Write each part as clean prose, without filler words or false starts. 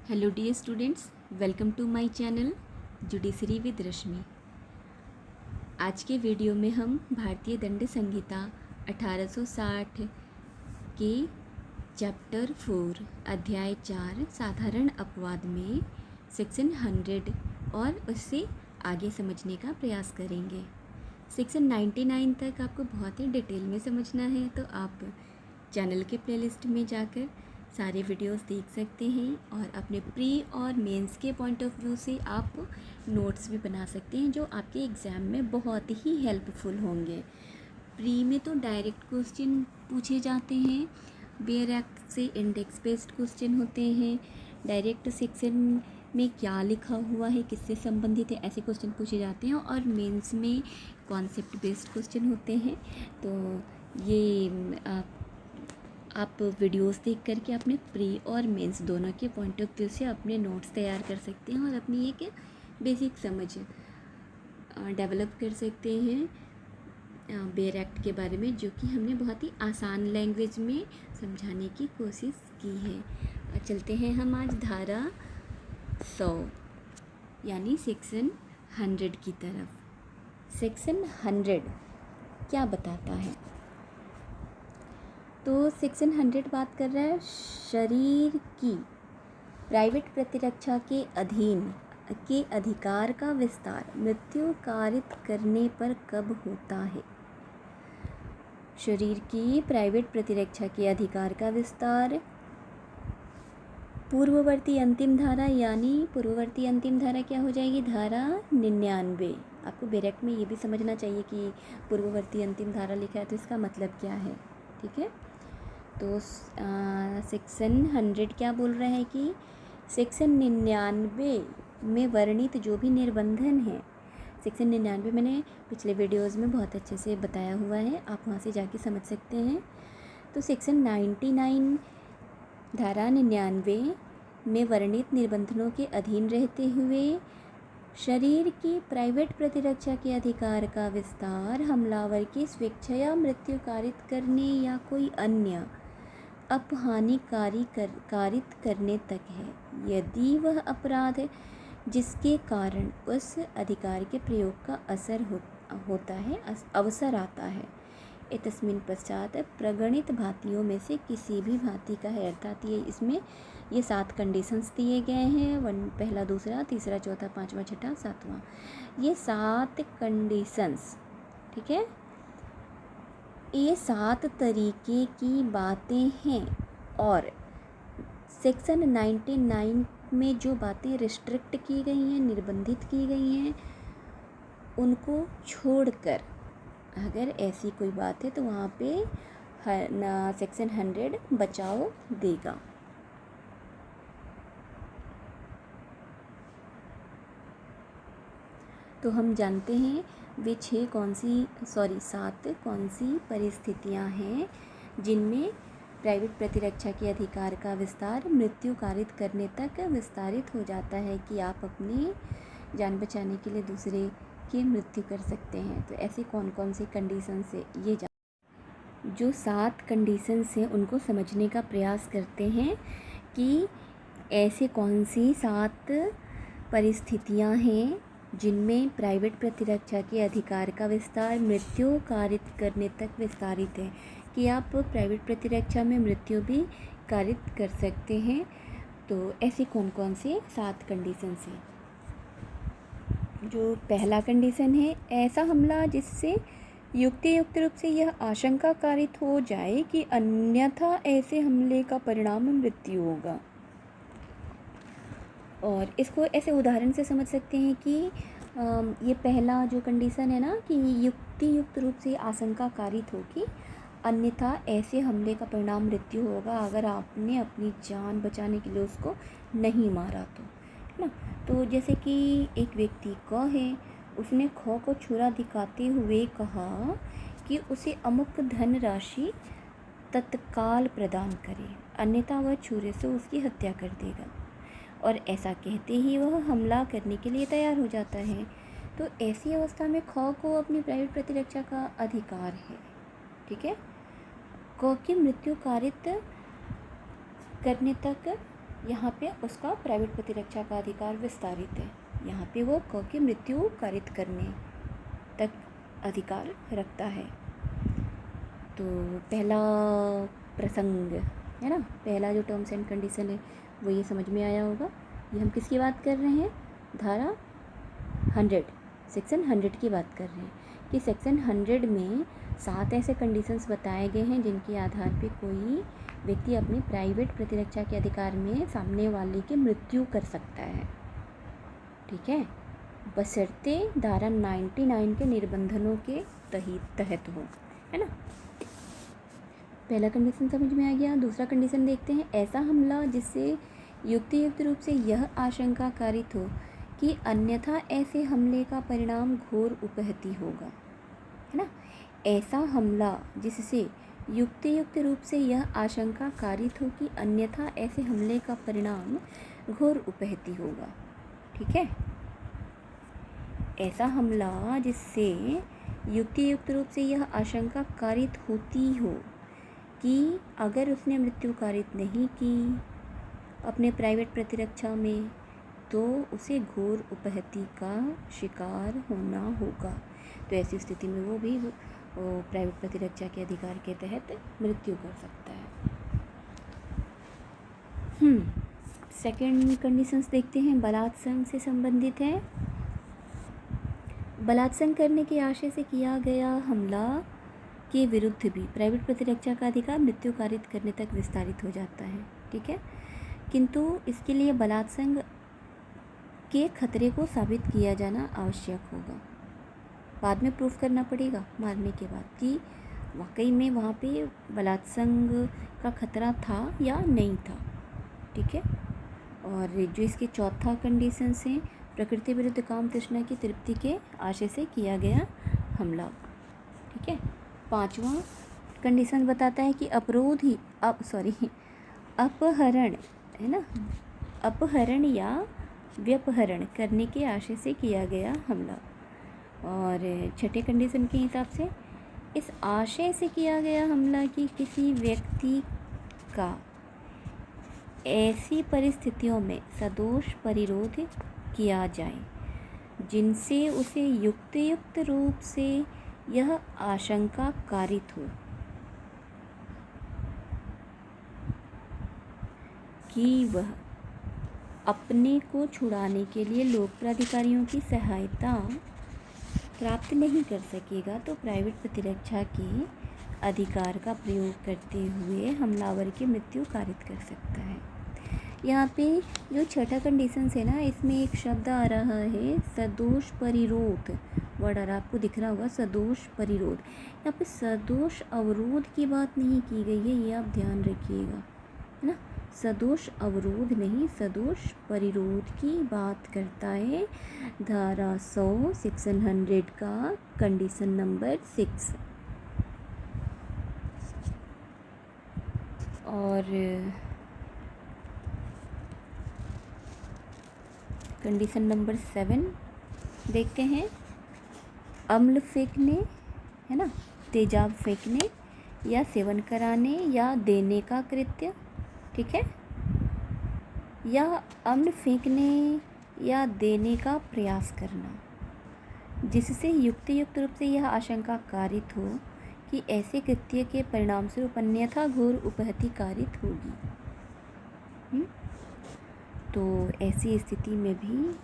Hello dear students, welcome to my channel judiciary with Rashmi. आज के video में हम भारतीय दंड संहिता 1860 के चैप्टर 4 अध्याय 4 साधारण अपवाद में सेक्शन 100 और उससे आगे समझने का प्रयास करेंगे। सेक्शन 99 तक आपको बहुत ही डिटेल में समझना है, तो आप चैनल के प्लेलिस्ट में जाकर सारे वीडियोस देख सकते हैं और अपने प्री और मेंस के पॉइंट ऑफ व्यू से आप नोट्स भी बना सकते हैं, जो आपके एग्ज़ाम में बहुत ही हेल्पफुल होंगे। प्री में तो डायरेक्ट क्वेश्चन पूछे जाते हैं, बेयर एक्ट से इंडेक्स बेस्ड क्वेश्चन होते हैं, डायरेक्ट सेक्शन में क्या लिखा हुआ है, किससे संबंधित है, ऐसे क्वेश्चन पूछे जाते हैं। और मेंस में कॉन्सेप्ट बेस्ड क्वेश्चन होते हैं। तो ये आप वीडियोस देख करके अपने प्री और मेंस दोनों के पॉइंट ऑफ व्यू से अपने नोट्स तैयार कर सकते हैं और अपनी एक बेसिक समझ डेवलप कर सकते हैं बेयर एक्ट के बारे में, जो कि हमने बहुत ही आसान लैंग्वेज में समझाने की कोशिश की है। चलते हैं हम आज धारा 100 यानी सेक्शन 100 की तरफ। सेक्शन 100 क्या बताता है? तो सेक्शन 100 बात कर रहा है शरीर की प्राइवेट प्रतिरक्षा के अधीन के अधिकार का विस्तार मृत्यु कारित करने पर कब होता है। शरीर की प्राइवेट प्रतिरक्षा के अधिकार का विस्तार पूर्ववर्ती अंतिम धारा, यानी पूर्ववर्ती अंतिम धारा क्या हो जाएगी? धारा 99। आपको बेरेक्ट में ये भी समझना चाहिए कि पूर्ववर्ती अंतिम धारा लिखा है तो इसका मतलब क्या है, ठीक है। तो सेक्शन 100 क्या बोल रहा है कि सेक्शन 99 में वर्णित जो भी निर्बंधन है, सेक्शन 99 मैंने पिछले वीडियोज़ में बहुत अच्छे से बताया हुआ है, आप वहाँ से जाके समझ सकते हैं। तो सेक्शन 99 धारा 99 में वर्णित निबंधनों के अधीन रहते हुए शरीर की प्राइवेट प्रतिरक्षा के अधिकार का विस्तार हमलावर की स्वेच्छया मृत्यु कारित करने या कोई अन्य अपहानिकारी कारित करने तक है, यदि वह अपराध है जिसके कारण उस अधिकार के प्रयोग का असर होता है, अवसर आता है। तस्मिन पश्चात प्रगणित भांतियों में से किसी भी भांति का है, अर्थात ये 7 कंडीशंस दिए गए हैं, पहला, दूसरा, तीसरा, चौथा, पाँचवा, छठा, सातवां, ये 7 कंडीशंस, ठीक है। ये 7 तरीके की बातें हैं और सेक्शन 99 में जो बातें रिस्ट्रिक्ट की गई हैं, निर्बंधित की गई हैं, उनको छोड़कर अगर ऐसी कोई बात है तो वहाँ पे सेक्शन 100 बचाव देगा। तो हम जानते हैं वे 7 कौन सी परिस्थितियां हैं जिनमें प्राइवेट प्रतिरक्षा के अधिकार का विस्तार मृत्यु कारित करने तक विस्तारित हो जाता है कि आप अपनी जान बचाने के लिए दूसरे की मृत्यु कर सकते हैं। तो ऐसे कौन कौन सी कंडीशन से ये जो 7 कंडीशंस हैं उनको समझने का प्रयास करते हैं कि ऐसे कौन सी 7 परिस्थितियां हैं जिनमें प्राइवेट प्रतिरक्षा के अधिकार का विस्तार मृत्यु कारित करने तक विस्तारित है, कि आप प्राइवेट प्रतिरक्षा में मृत्यु भी कारित कर सकते हैं। तो ऐसी कौन कौन से 7 कंडीशंस हैं? जो पहला कंडीशन है, ऐसा हमला जिससे युक्त रूप से यह आशंका कारित हो जाए कि अन्यथा ऐसे हमले का परिणाम मृत्यु होगा। और इसको ऐसे उदाहरण से समझ सकते हैं कि ये पहला जो कंडीशन है ना, कि युक्त रूप से आशंका कारित हो कि अन्यथा ऐसे हमले का परिणाम मृत्यु होगा अगर आपने अपनी जान बचाने के लिए उसको नहीं मारा तो, है ना। तो जैसे कि एक व्यक्ति क है, उसने ख को छुरा दिखाते हुए कहा कि उसे अमुक धन राशि तत्काल प्रदान करे, अन्यथा वह छुरे से उसकी हत्या कर देगा। और ऐसा कहते ही वह हमला करने के लिए तैयार हो जाता है। तो ऐसी अवस्था में ख को अपनी प्राइवेट प्रतिरक्षा का अधिकार है, ठीक है। क की मृत्यु कारित करने तक यहाँ पे उसका प्राइवेट प्रतिरक्षा का अधिकार विस्तारित है। यहाँ पे वो क की मृत्यु कारित करने तक अधिकार रखता है। तो पहला प्रसंग है ना, पहला जो टर्म्स एंड कंडीशन है वो ये समझ में आया होगा। ये हम किसकी बात कर रहे हैं? धारा 100, सेक्शन 100 की बात कर रहे हैं कि सेक्शन 100 में 7 ऐसे कंडीशंस बताए गए हैं जिनके आधार पे कोई व्यक्ति अपनी प्राइवेट प्रतिरक्षा के अधिकार में सामने वाले की मृत्यु कर सकता है। ठीक है, बशर्ते धारा 99 के निबंधनों के तहत हो, है ना। पहला कंडीशन समझ में आ गया। दूसरा कंडीशन देखते हैं, ऐसा हमला जिससे युक्त रूप से यह आशंका कारित हो कि अन्यथा ऐसे हमले का परिणाम घोर उपहति होगा, है ना। ऐसा हमला जिससे युक्त रूप से यह आशंका कारित हो कि अन्यथा ऐसे हमले का परिणाम घोर उपहति होगा। ठीक है, ऐसा हमला जिससे युक्त रूप से यह आशंका कारित होती हो कि अगर उसने मृत्यु कारित नहीं की अपने प्राइवेट प्रतिरक्षा में तो उसे घोर उपहति का शिकार होना होगा। तो ऐसी स्थिति में वो भी प्राइवेट प्रतिरक्षा के अधिकार के तहत मृत्यु कर सकता है। सेकंड कंडीशंस देखते हैं, बलात्संग से संबंधित है। बलात्संग करने के आशय से किया गया हमला के विरुद्ध भी प्राइवेट प्रतिरक्षा का अधिकार मृत्यु कारित करने तक विस्तारित हो जाता है। ठीक है, किंतु इसके लिए बलात्संग के खतरे को साबित किया जाना आवश्यक होगा। बाद में प्रूफ करना पड़ेगा मारने के बाद कि वाकई में वहाँ पे बलात्संग का खतरा था या नहीं था। ठीक है, और जो इसके चौथा कंडीशन है, प्रकृति विरुद्ध काम तृष्णा की तृप्ति के आशय से किया गया हमला। ठीक है, पांचवा कंडीशन बताता है कि अपहरण, है ना, अपहरण या व्यपहरण करने के आशय से किया गया हमला। और छठे कंडीशन के हिसाब से इस आशय से किया गया हमला कि किसी व्यक्ति का ऐसी परिस्थितियों में सदोष परिरोध किया जाए जिनसे उसे युक्त रूप से यह आशंका कारित हो कि वह अपने को छुड़ाने के लिए लोक प्राधिकारियों की सहायता प्राप्त नहीं कर सकेगा, तो प्राइवेट प्रतिरक्षा के अधिकार का प्रयोग करते हुए हमलावर की मृत्यु कारित कर सकता है। यहाँ पे जो छठा कंडीशन है ना, इसमें एक शब्द आ रहा है सदोष परिरोध, वर्ड आ रहा आपको दिख रहा होगा, सदोष परिरोध। यहाँ पे सदोष अवरोध की बात नहीं की गई है, ये आप ध्यान रखिएगा, है ना। सदोष अवरोध नहीं, सदोष परिरोध की बात करता है धारा 100 सेक्शन 100 का कंडीशन नंबर 6। और कंडीशन नंबर 7 देखते हैं, अम्ल फेंकने, है ना, तेजाब फेंकने या सेवन कराने या देने का कृत्य। ठीक है, या अम्ल फेंकने या देने का प्रयास करना जिससे युक्त रूप से यह आशंका कारित हो कि ऐसे कृत्य के परिणाम स्वरूप अन्यथा घोर उपहति कारित होगी। तो ऐसी स्थिति में भी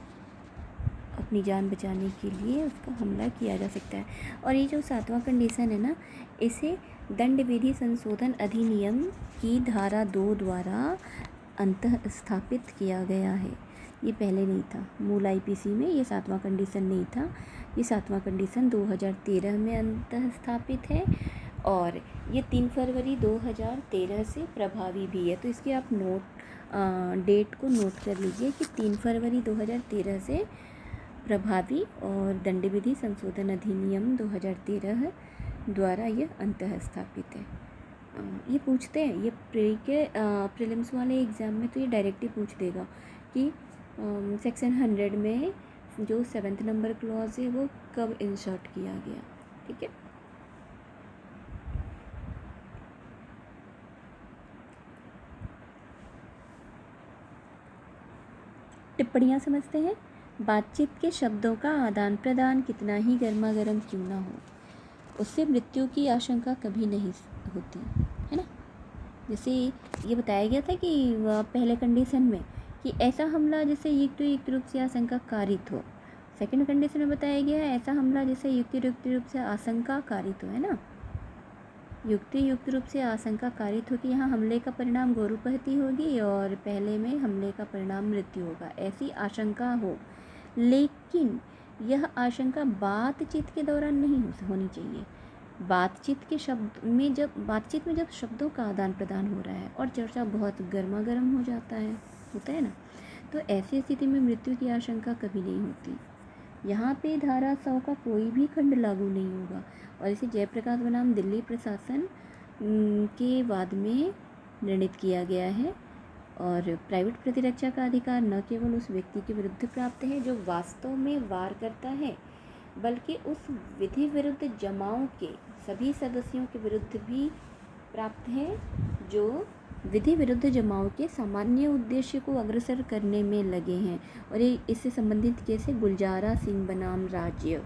अपनी जान बचाने के लिए उसका हमला किया जा सकता है। और ये जो 7वां कंडीशन है ना, इसे दंड विधि संशोधन अधिनियम की धारा 2 द्वारा अंतः स्थापित किया गया है। ये पहले नहीं था, मूल आईपीसी में ये 7वां कंडीशन नहीं था। ये 7वां कंडीशन 2013 में अंतः स्थापित है और ये 3 फरवरी 2013 से प्रभावी भी है। तो इसके आप डेट को नोट कर लीजिए कि 3 फरवरी 2013 से प्रभावी और दंड विधि संशोधन अधिनियम 2013 द्वारा यह अंतः स्थापित है। ये पूछते हैं, ये प्रीलिम्स वाले एग्ज़ाम में तो ये डायरेक्टली पूछ देगा कि सेक्शन 100 में जो 7th नंबर क्लॉज है वो कब इंसर्ट किया गया। ठीक है, टिप्पणियाँ समझते हैं। बातचीत के शब्दों का आदान प्रदान कितना ही गर्मा गर्म क्यों ना हो, उससे मृत्यु की आशंका कभी नहीं होती, है ना। जैसे ये बताया गया था कि पहले कंडीशन में कि ऐसा हमला जिससे युक्त रूप से आशंका कारित हो। सेकंड कंडीशन में बताया गया है ऐसा हमला जिससे युक्त रूप से आशंका कारित हो, है ना। युक्त रूप से आशंका कारित हो कि यहाँ हमले का परिणाम गौरूपहति होगी और पहले में हमले का परिणाम मृत्यु होगा, ऐसी आशंका हो। लेकिन यह आशंका बातचीत के दौरान नहीं होनी चाहिए। बातचीत में जब शब्दों का आदान प्रदान हो रहा है और चर्चा बहुत गर्मा गर्म हो जाता है, होता है ना, तो ऐसी स्थिति में मृत्यु की आशंका कभी नहीं होती। यहाँ पे धारा 100 का कोई भी खंड लागू नहीं होगा और इसे जयप्रकाश बनाम दिल्ली प्रशासन के बाद में निर्णित किया गया है। और प्राइवेट प्रतिरक्षा का अधिकार न केवल उस व्यक्ति के विरुद्ध प्राप्त है जो वास्तव में वार करता है, बल्कि उस विधि विरुद्ध जमाओं के सभी सदस्यों के विरुद्ध भी प्राप्त है जो विधि विरुद्ध जमाओं के सामान्य उद्देश्य को अग्रसर करने में लगे हैं। और ये इससे संबंधित केस है गुलजारा सिंह बनाम राज्य।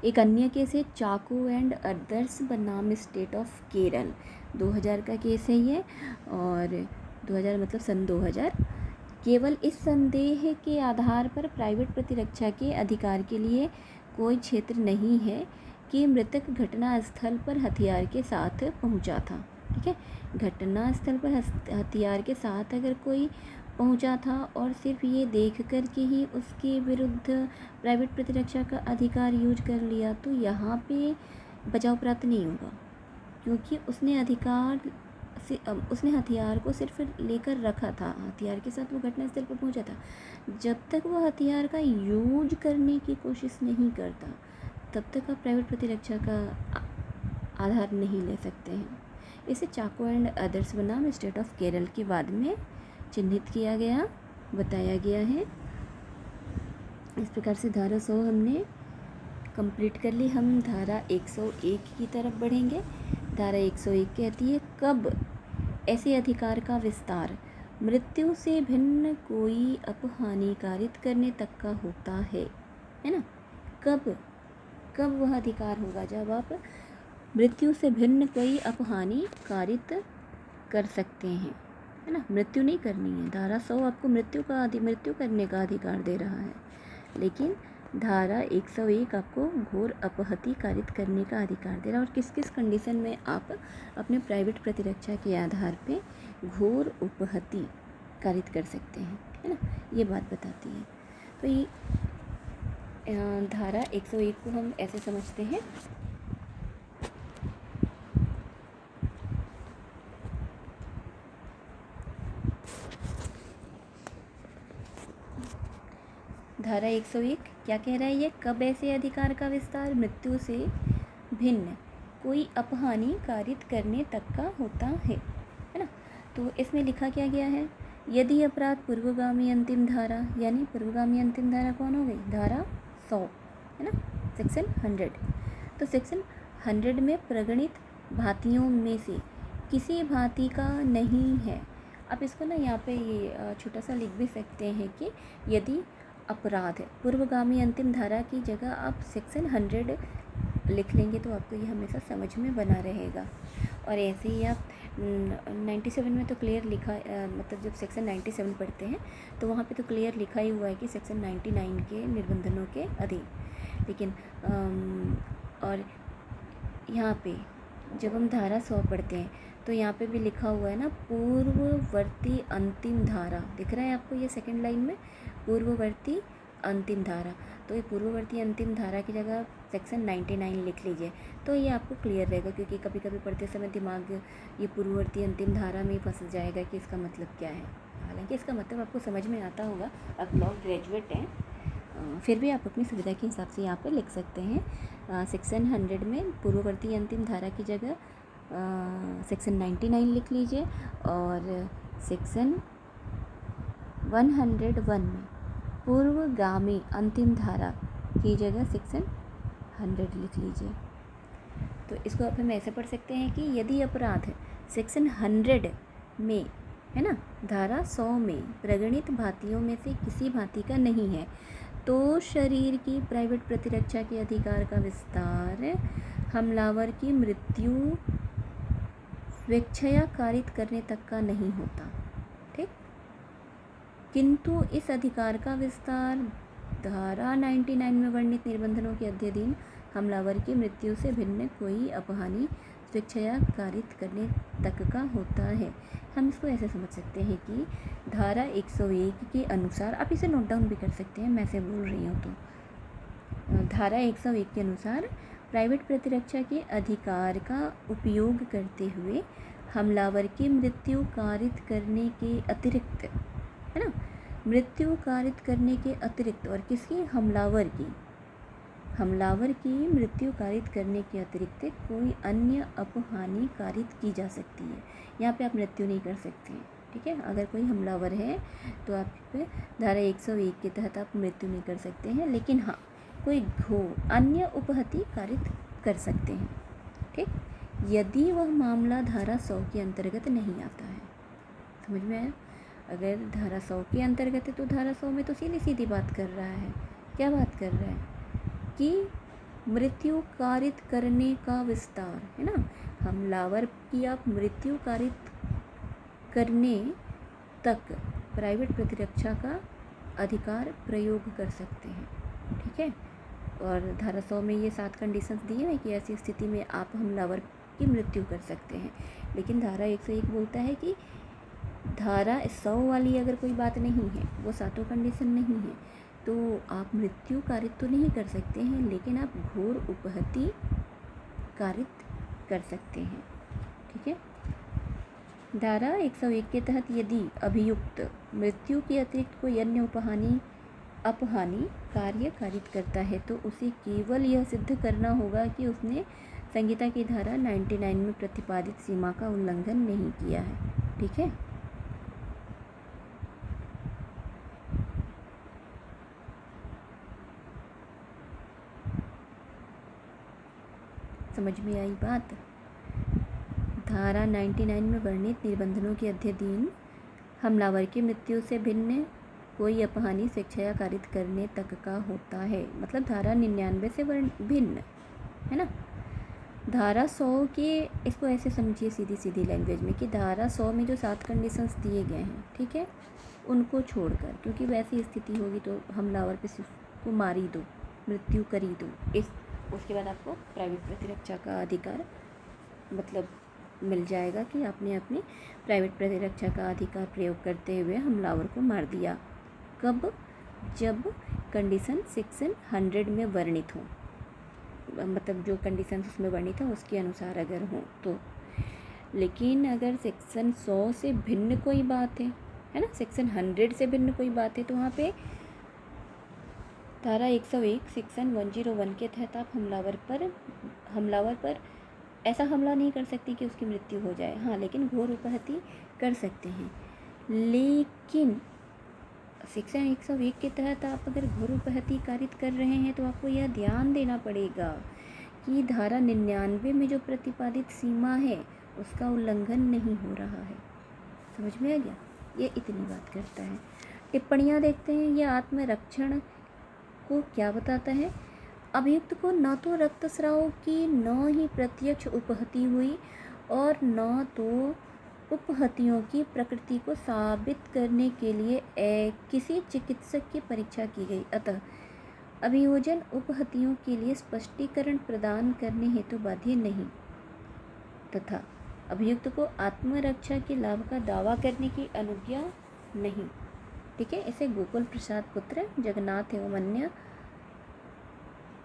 एक अन्य केस है चाको एंड अदर्स बनाम स्टेट ऑफ केरल, 2000 का केस है ये। और 2000 मतलब सन 2000। केवल इस संदेह के आधार पर प्राइवेट प्रतिरक्षा के अधिकार के लिए कोई क्षेत्र नहीं है कि मृतक घटना स्थल पर हथियार के साथ पहुंचा था। ठीक है, घटना स्थल पर हथियार के साथ अगर कोई पहुंचा था और सिर्फ ये देख कर के ही उसके विरुद्ध प्राइवेट प्रतिरक्षा का अधिकार यूज कर लिया तो यहाँ पे बचाव प्राप्त नहीं होगा, क्योंकि उसने हथियार को सिर्फ लेकर रखा था, हथियार के साथ वो घटनास्थल पर पहुंचा था। जब तक वो हथियार का यूज करने की कोशिश नहीं करता तब तक आप प्राइवेट प्रतिरक्षा का आधार नहीं ले सकते हैं। इसे चाको एंड अदर्स बनाम स्टेट ऑफ केरल के बाद में चिन्हित किया गया, बताया गया है। इस प्रकार से धारा 100 हमने कंप्लीट कर ली। हम धारा 101 की तरफ बढ़ेंगे। धारा 101 कहती है कब ऐसे अधिकार का विस्तार मृत्यु से भिन्न कोई अपहानि कारित करने तक का होता है ना। कब वह अधिकार होगा जब आप मृत्यु से भिन्न कोई अपहानि कारित कर सकते हैं, है ना। मृत्यु नहीं करनी है। धारा 100 आपको मृत्यु करने का अधिकार दे रहा है, लेकिन धारा 101 आपको घोर अपहति कारित करने का अधिकार दे रहा है। और किस किस कंडीशन में आप अपने प्राइवेट प्रतिरक्षा के आधार पे घोर उपहति कारित कर सकते हैं, है ना, ये बात बताती है। तो ये धारा 101 को हम ऐसे समझते हैं। धारा 101 क्या कह रहा है ये, कब ऐसे अधिकार का विस्तार मृत्यु से भिन्न कोई अपहानि कारित करने तक का होता है ना। तो इसमें लिखा क्या गया है, यदि अपराध पूर्वगामी अंतिम धारा, यानी पूर्वगामी अंतिम धारा कौन हो गई, धारा 100, है ना, सेक्शन 100। तो सेक्शन 100 में प्रगणित भातियों में से किसी भांति का नहीं है। आप इसको ना यहाँ पे ये छोटा सा लिख भी सकते हैं कि यदि अपराध है, पूर्वगामी अंतिम धारा की जगह आप सेक्शन 100 लिख लेंगे तो आपको ये हमेशा समझ में बना रहेगा। और ऐसे ही आप 97 में तो क्लियर लिखा, मतलब जब सेक्शन 97 पढ़ते हैं तो वहाँ पे तो क्लियर लिखा ही हुआ है कि सेक्शन 99 के निर्बंधनों के अधीन। लेकिन और यहाँ पे जब हम धारा 100 पढ़ते हैं तो यहाँ पे भी लिखा हुआ है ना, पूर्ववर्ती अंतिम धारा, दिख रहा है आपको ये सेकंड लाइन में, पूर्ववर्ती अंतिम धारा। तो ये पूर्ववर्ती अंतिम धारा की जगह सेक्शन 99 लिख लीजिए तो ये आपको क्लियर रहेगा, क्योंकि कभी कभी पढ़ते समय दिमाग ये पूर्ववर्ती अंतिम धारा में फंस जाएगा कि इसका मतलब क्या है। हालांकि इसका मतलब आपको समझ में आता होगा, आप लोग ग्रेजुएट हैं, फिर भी आप अपनी सुविधा के हिसाब से यहाँ पे लिख सकते हैं। सेक्शन 100 में पूर्ववर्ती अंतिम धारा की जगह सेक्शन 99 लिख लीजिए और सेक्शन 101 में पूर्वगामी अंतिम धारा की जगह सेक्शन 100 लिख लीजिए। तो इसको आप हम ऐसे पढ़ सकते हैं कि यदि अपराध सेक्शन 100 में है ना। धारा 100 में प्रगणित भातियों में से किसी भांति का नहीं है तो शरीर की प्राइवेट प्रतिरक्षा के अधिकार का विस्तार हमलावर की मृत्यु स्वेच्छया कारित करने तक का नहीं होता। ठीक, किंतु इस अधिकार का विस्तार धारा 99 में वर्णित निबंधनों के अध्ययन हमलावर की मृत्यु से भिन्न कोई अपहानि स्वेच्छया कारित करने तक का होता है। हम इसको ऐसे समझ सकते हैं कि धारा 101 के अनुसार, आप इसे नोट डाउन भी कर सकते हैं, मैं से बोल रही हूँ तो धारा 101 के अनुसार प्राइवेट प्रतिरक्षा के अधिकार का उपयोग करते हुए हमलावर की मृत्यु कारित करने के अतिरिक्त, है ना, मृत्यु कारित करने के अतिरिक्त, और किसकी, हमलावर की मृत्यु कारित करने के अतिरिक्त कोई अन्य अपहानि कारित की जा सकती है। यहाँ पे आप मृत्यु नहीं कर सकते हैं, ठीक है। अगर कोई हमलावर है तो आप पे धारा 101 के तहत आप मृत्यु नहीं कर सकते हैं, लेकिन हाँ कोई घोर अन्य उपहति कारित कर सकते हैं। ठीक, यदि वह मामला धारा 100 के अंतर्गत नहीं आता है। समझ में आया? अगर धारा 100 के अंतर्गत है तो धारा 100 में तो सीधी सीधी बात कर रहा है। क्या बात कर रहा है कि मृत्यु कारित करने का विस्तार, है ना, हमलावर की आप मृत्यु कारित करने तक प्राइवेट प्रतिरक्षा का अधिकार प्रयोग कर सकते हैं। ठीक है, और धारा 100 में ये 7 कंडीशंस दिए हैं कि ऐसी स्थिति में आप हमलावर की मृत्यु कर सकते हैं। लेकिन धारा 101 बोलता है कि धारा 100 वाली अगर कोई बात नहीं है, वो 7 कंडीशन नहीं है, तो आप मृत्यु कारित तो नहीं कर सकते हैं, लेकिन आप घोर उपहति कारित कर सकते हैं। ठीक है, धारा 101 के तहत यदि अभियुक्त मृत्यु के अतिरिक्त कोई अन्य अपहानि कार्य कारित करता है तो उसे केवल यह सिद्ध करना होगा कि उसने संहिता की धारा 99 में प्रतिपादित सीमा का उल्लंघन नहीं किया है। ठीक है, समझ में आई बात? धारा 99 में वर्णित निबंधनों के अध्ययन हमलावर की मृत्यु से भिन्न कोई अपहानि स्वेच्छया कारित करने तक का होता है। मतलब धारा 99 से भिन्न, है ना। धारा 100 के, इसको ऐसे समझिए सीधी सीधी लैंग्वेज में कि धारा 100 में जो 7 कंडीशंस दिए गए हैं, ठीक है, उनको छोड़कर, क्योंकि वैसी स्थिति होगी तो हमलावर पे को मारी दो, मृत्यु करी दो, उसके बाद आपको प्राइवेट प्रतिरक्षा का अधिकार मतलब मिल जाएगा कि आपने अपनी प्राइवेट प्रतिरक्षा का अधिकार प्रयोग करते हुए हमलावर को मार दिया। कब? जब कंडीशन सेक्शन 100 में वर्णित हो, मतलब जो कंडीशन उसमें वर्णित है उसके अनुसार अगर हो तो। लेकिन अगर सेक्शन 100 से भिन्न कोई बात है ना, सेक्शन 100 से भिन्न कोई बात है, तो वहाँ पे धारा 101 सेक्शन 101 के तहत आप हमलावर पर ऐसा हमला नहीं कर सकती कि उसकी मृत्यु हो जाए। हाँ, लेकिन घोर उपहति कर सकते हैं। लेकिन सेक्शन 101 के तहत आप अगर घोर उपहति कारित कर रहे हैं तो आपको यह ध्यान देना पड़ेगा कि धारा 99 में जो प्रतिपादित सीमा है उसका उल्लंघन नहीं हो रहा है। समझ में आ गया? ये इतनी बात करता है। टिप्पणियाँ देखते हैं। यह आत्मरक्षण को क्या बताता है? अभियुक्त को न तो रक्तस्राव की न ही प्रत्यक्ष उपहति हुई और न तो उपहतियों की प्रकृति को साबित करने के लिए किसी चिकित्सक की परीक्षा की गई। अतः अभियोजन उपहतियों के लिए स्पष्टीकरण प्रदान करने हेतु बाध्य नहीं तथा अभियुक्त को आत्मरक्षा के लाभ का दावा करने की अनुज्ञा नहीं। ठीक है, इसे गोकुल प्रसाद पुत्र जगन्नाथ एवं अन्य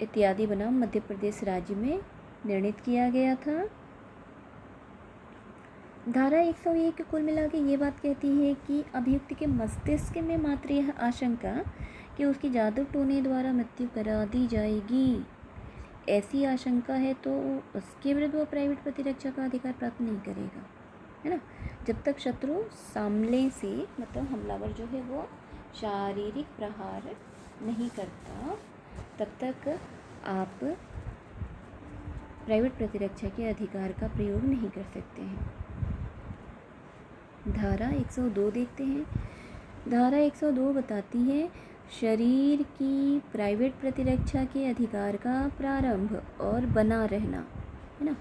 इत्यादि बनाम मध्य प्रदेश राज्य में निर्णित किया गया था। धारा 101 कुल मिला के ये बात कहती है कि अभियुक्त के मस्तिष्क में मात्र यह आशंका कि उसकी जादू टोने द्वारा मृत्यु करा दी जाएगी, ऐसी आशंका है तो उसके विरुद्ध वो प्राइवेट प्रतिरक्षा का अधिकार प्राप्त नहीं करेगा, है ना। जब तक शत्रु सामने से, मतलब हमलावर जो है वो शारीरिक प्रहार नहीं करता, तब तक आप प्राइवेट प्रतिरक्षा के अधिकार का प्रयोग नहीं कर सकते हैं। धारा 102 देखते हैं। धारा 102 बताती है शरीर की प्राइवेट प्रतिरक्षा के अधिकार का प्रारंभ और बना रहना, है ना।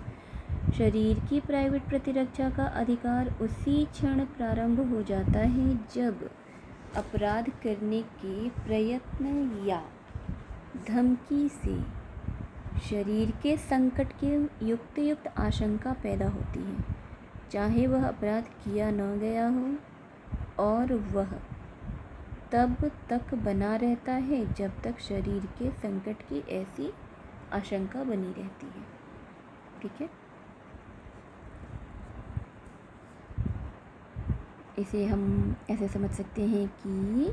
शरीर की प्राइवेट प्रतिरक्षा का अधिकार उसी क्षण प्रारंभ हो जाता है जब अपराध करने के प्रयत्न या धमकी से शरीर के संकट के युक्त आशंका पैदा होती है, चाहे वह अपराध किया न गया हो, और वह तब तक बना रहता है जब तक शरीर के संकट की ऐसी आशंका बनी रहती है। ठीक है, इसे हम ऐसे समझ सकते हैं कि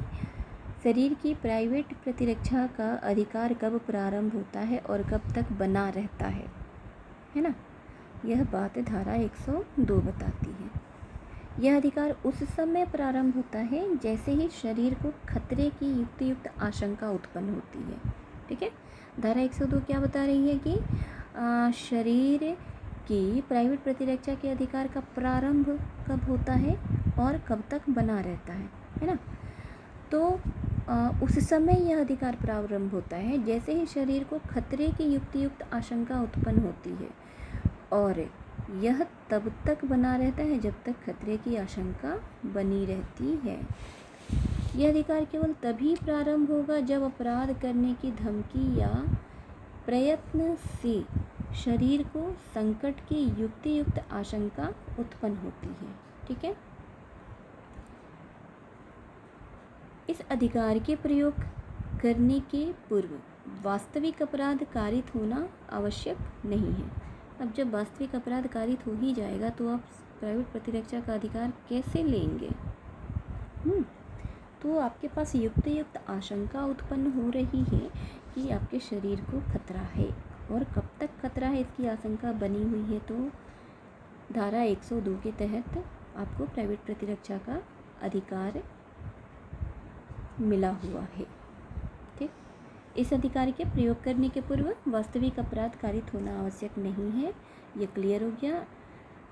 शरीर की प्राइवेट प्रतिरक्षा का अधिकार कब प्रारंभ होता है और कब तक बना रहता है ना। यह बात धारा 102 बताती है। यह अधिकार उस समय प्रारंभ होता है जैसे ही शरीर को खतरे की युक्त आशंका उत्पन्न होती है। ठीक है, धारा 102 क्या बता रही है कि शरीर की प्राइवेट प्रतिरक्षा के अधिकार का प्रारंभ कब होता है और कब तक बना रहता है ना। तो उस समय यह अधिकार प्रारंभ होता है जैसे ही शरीर को खतरे की युक्त आशंका उत्पन्न होती है, और यह तब तक बना रहता है जब तक खतरे की आशंका बनी रहती है। यह अधिकार केवल तभी प्रारंभ होगा जब अपराध करने की धमकी या प्रयत्न से शरीर को संकट की युक्त आशंका उत्पन्न होती है। ठीक है, इस अधिकार के प्रयोग करने के पूर्व वास्तविक अपराध कारित होना आवश्यक नहीं है। अब जब वास्तविक अपराध कारित हो ही जाएगा तो आप प्राइवेट प्रतिरक्षा का अधिकार कैसे लेंगे? तो आपके पास युक्त आशंका उत्पन्न हो रही है कि आपके शरीर को खतरा है, और कब तक खतरा है इसकी आशंका बनी हुई है। तो धारा 102 के तहत आपको प्राइवेट प्रतिरक्षा का अधिकार मिला हुआ है। ठीक, इस अधिकार के प्रयोग करने के पूर्व वास्तविक अपराध कारित होना आवश्यक नहीं है। ये क्लियर हो गया।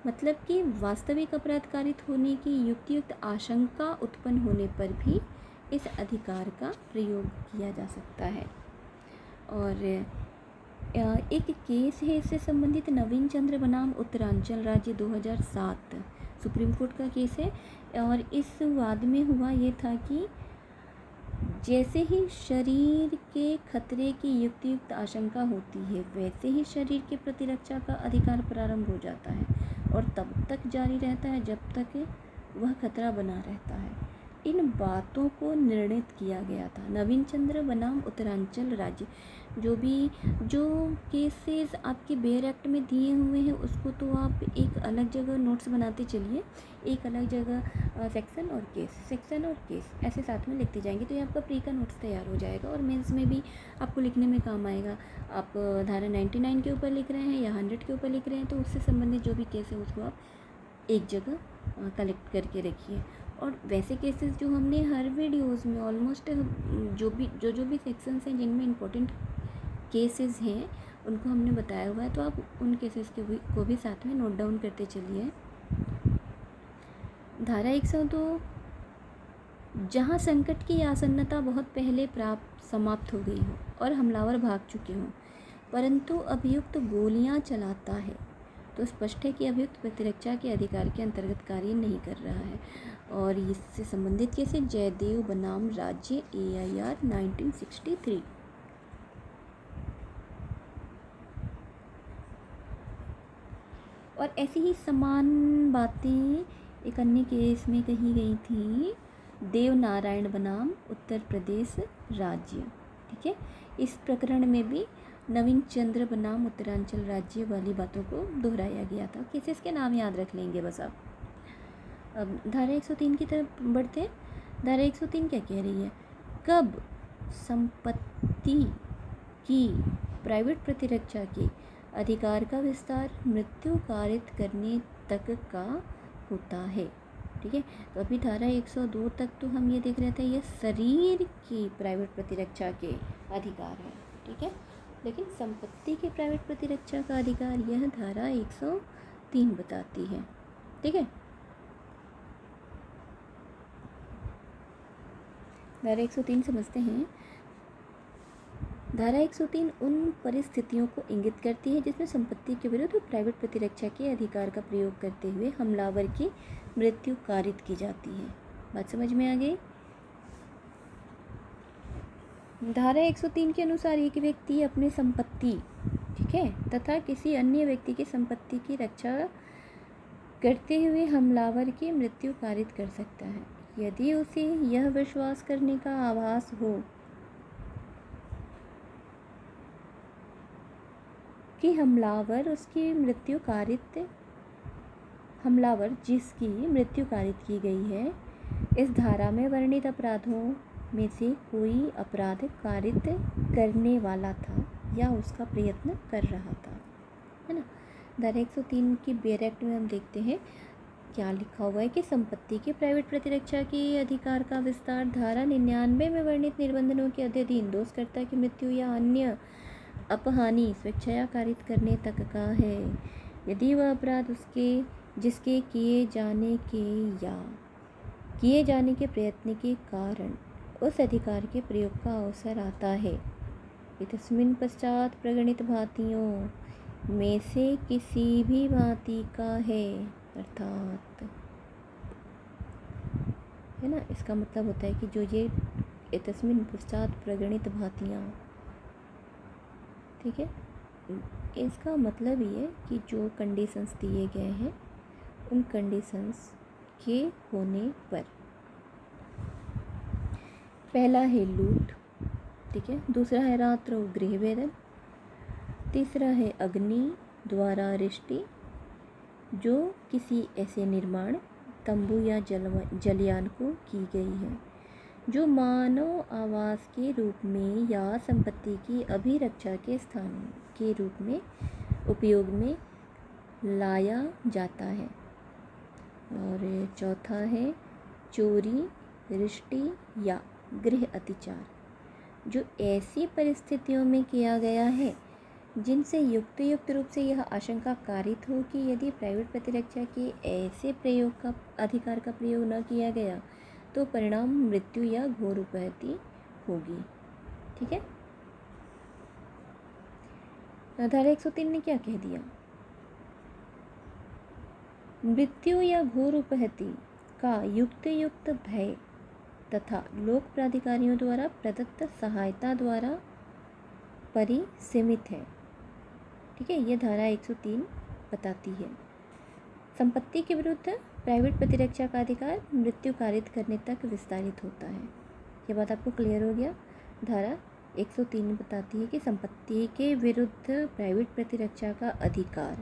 मतलब कि वास्तविक अपराध कारित होने की युक्त आशंका उत्पन्न होने पर भी इस अधिकार का प्रयोग किया जा सकता है। और एक केस है इससे संबंधित, नवीन चंद्र बनाम उत्तरांचल राज्य 2007 सुप्रीम कोर्ट का केस है। और इस वाद में हुआ ये था कि जैसे ही शरीर के खतरे की युक्त आशंका होती है वैसे ही शरीर के प्रतिरक्षा का अधिकार प्रारंभ हो जाता है, और तब तक जारी रहता है जब तक वह खतरा बना रहता है। इन बातों को निर्णित किया गया था नवीन चंद्र बनाम उत्तरांचल राज्य। जो केसेस आपके बेयर एक्ट में दिए हुए हैं उसको तो आप एक अलग जगह नोट्स बनाते चलिए, एक अलग जगह सेक्शन और केस ऐसे साथ में लिखते जाएंगे तो ये आपका प्री का नोट्स तैयार हो जाएगा, और मेंस में भी आपको लिखने में काम आएगा। आप धारा 99 के ऊपर लिख रहे हैं या 100 के ऊपर लिख रहे हैं तो उससे संबंधित जो भी केस है उसको आप एक जगह कलेक्ट करके रखिए। और वैसे केसेस जो हमने हर वीडियोस में ऑलमोस्ट जो भी सेक्शंस हैं जिनमें इम्पोर्टेंट केसेस हैं उनको हमने बताया हुआ है, तो आप उन केसेस को भी साथ में नोट डाउन करते चलिए। धारा 102, जहाँ संकट की आसन्नता बहुत पहले समाप्त हो गई हो और हमलावर भाग चुके हों परंतु अभियुक्त गोलियां चलाता है तो स्पष्ट है कि अभियुक्त प्रतिरक्षा के अधिकार के अंतर्गत कार्य नहीं कर रहा है। और इससे संबंधित केस है जयदेव बनाम राज्य AIR 1963। और ऐसी ही समान बातें एक अन्य केस में कही गई थी, देव नारायण बनाम उत्तर प्रदेश राज्य। ठीक है, इस प्रकरण में भी नवीन चंद्र बनाम उत्तरांचल राज्य वाली बातों को दोहराया गया था। केसेस के नाम याद रख लेंगे बस आप। अब धारा 103 की तरफ बढ़ते हैं। धारा 103 क्या कह रही है? कब संपत्ति की प्राइवेट प्रतिरक्षा के अधिकार का विस्तार मृत्यु कारित करने तक का होता है। ठीक है, तो अभी धारा 102 तक तो हम ये देख रहे थे ये शरीर की प्राइवेट प्रतिरक्षा के अधिकार है। ठीक है, लेकिन संपत्ति की प्राइवेट प्रतिरक्षा का अधिकार यह धारा 103 बताती है। ठीक है, धारा 103 समझते हैं। धारा 103 उन परिस्थितियों को इंगित करती है जिसमें संपत्ति के विरुद्ध प्राइवेट प्रतिरक्षा के अधिकार का प्रयोग करते हुए हमलावर की मृत्यु कारित की जाती है। बात समझ में आ गई? धारा 103 के अनुसार एक व्यक्ति अपनी संपत्ति, ठीक है, तथा किसी अन्य व्यक्ति की संपत्ति की रक्षा करते हुए हमलावर की मृत्यु कारित कर सकता है यदि उसे यह विश्वास करने का आभास हो कि हमलावर जिसकी मृत्यु कारित की गई है इस धारा में वर्णित अपराधों में से कोई अपराध कारित करने वाला था या उसका प्रयत्न कर रहा था, है ना। धारा 103 की बेरेक्ट में हम देखते हैं क्या लिखा हुआ है कि संपत्ति के प्राइवेट प्रतिरक्षा के अधिकार का विस्तार धारा 99 में वर्णित निबंधनों के अधीन दोषकर्ता की मृत्यु या अन्य अपहानि स्वेच्छया कारित करने तक का है यदि वह अपराध जिसके किए जाने के प्रयत्न के कारण उस अधिकार के प्रयोग का अवसर आता है। इतस्मिन् पश्चात प्रगणित भांतियों में से किसी भी भांति का है, अर्थात, है ना। इसका मतलब होता है कि जो ये इतस्मिन् पश्चात प्रगणित भांतियाँ, ठीक है, इसका मतलब ये है कि जो कंडीशंस दिए गए हैं उन कंडीशंस के होने पर, पहला है लूट, ठीक है, दूसरा है रात्र गृह भेदन, तीसरा है अग्नि द्वारा रिष्टि जो किसी ऐसे निर्माण तंबू या जलयान को की गई है जो मानव आवास के रूप में या संपत्ति की अभिरक्षा के स्थान के रूप में उपयोग में लाया जाता है। और चौथा है चोरी, रिष्टि या गृह अतिचार जो ऐसी परिस्थितियों में किया गया है जिनसे युक्त रूप से यह आशंका कारित हो कि यदि प्राइवेट प्रतिरक्षा के ऐसे प्रयोग का अधिकार का प्रयोग न किया गया तो परिणाम मृत्यु या घोर उपहति होगी, ठीक है। धारा 103 ने क्या कह दिया? मृत्यु या घोर उपहति का युक्त भय तथा लोक प्राधिकारियों द्वारा प्रदत्त सहायता द्वारा परिसीमित है, ठीक है। यह धारा 103 बताती है संपत्ति के विरुद्ध प्राइवेट प्रतिरक्षा का अधिकार मृत्यु कारित करने तक विस्तारित होता है। ये बात आपको क्लियर हो गया? धारा 103 बताती है कि संपत्ति के विरुद्ध प्राइवेट प्रतिरक्षा का अधिकार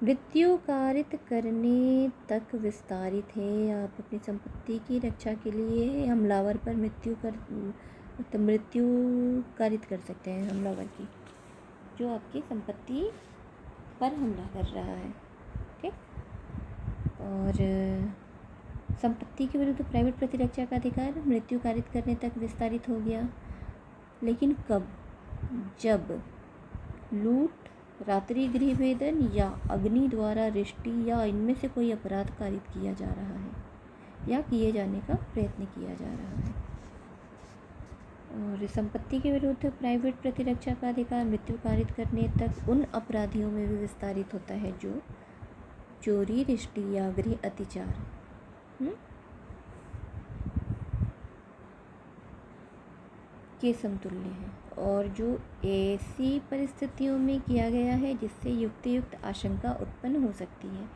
मृत्यु कारित करने तक विस्तारित है। आप अपनी संपत्ति की रक्षा के लिए हमलावर पर मृत्यु कारित कर सकते हैं, हमलावर की जो आपकी संपत्ति पर हमला कर रहा है, ठीक। और संपत्ति के विरुद्ध प्राइवेट प्रतिरक्षा का अधिकार मृत्यु कारित करने तक विस्तारित हो गया, लेकिन कब? जब लूट, रात्रि गृह भेदन या अग्नि द्वारा रिष्टि या इनमें से कोई अपराध कारित किया जा रहा है या किए जाने का प्रयत्न किया जा रहा है। और संपत्ति के विरुद्ध प्राइवेट प्रतिरक्षा का अधिकार मृत्यु कारित करने तक उन अपराधियों में भी विस्तारित होता है जो चोरी, रिष्टि या गृह अतिचार के समतुल्य है और जो ऐसी परिस्थितियों में किया गया है जिससे युक्त आशंका उत्पन्न हो सकती है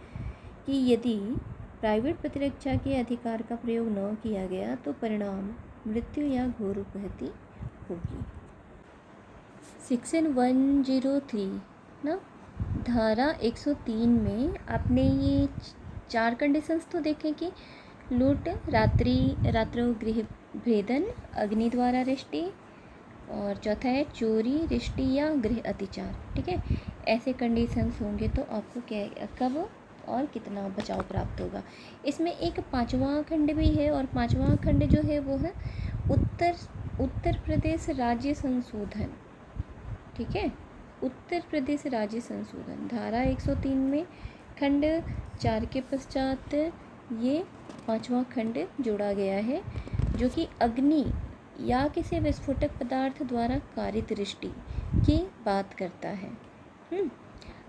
कि यदि प्राइवेट प्रतिरक्षा के अधिकार का प्रयोग न किया गया तो परिणाम मृत्यु या घोर उपहति होगी। सेक्शन 103 ना, धारा 103 में आपने ये 4 कंडीशंस तो देखे कि लूट, रात्रि गृह भेदन, अग्नि द्वारा रिष्टि, और चौथा है चोरी, रिष्टि या गृह अतिचार, ठीक है। ऐसे कंडीशंस होंगे तो आपको क्या, कब और कितना बचाव प्राप्त होगा। इसमें एक 5वां खंड भी है और 5वां खंड जो है वो है उत्तर प्रदेश राज्य संशोधन, ठीक है। उत्तर प्रदेश राज्य संशोधन धारा 103 में खंड 4 के पश्चात ये 5वां खंड जोड़ा गया है जो कि अग्नि या किसी विस्फोटक पदार्थ द्वारा कारित दृष्टि की बात करता है।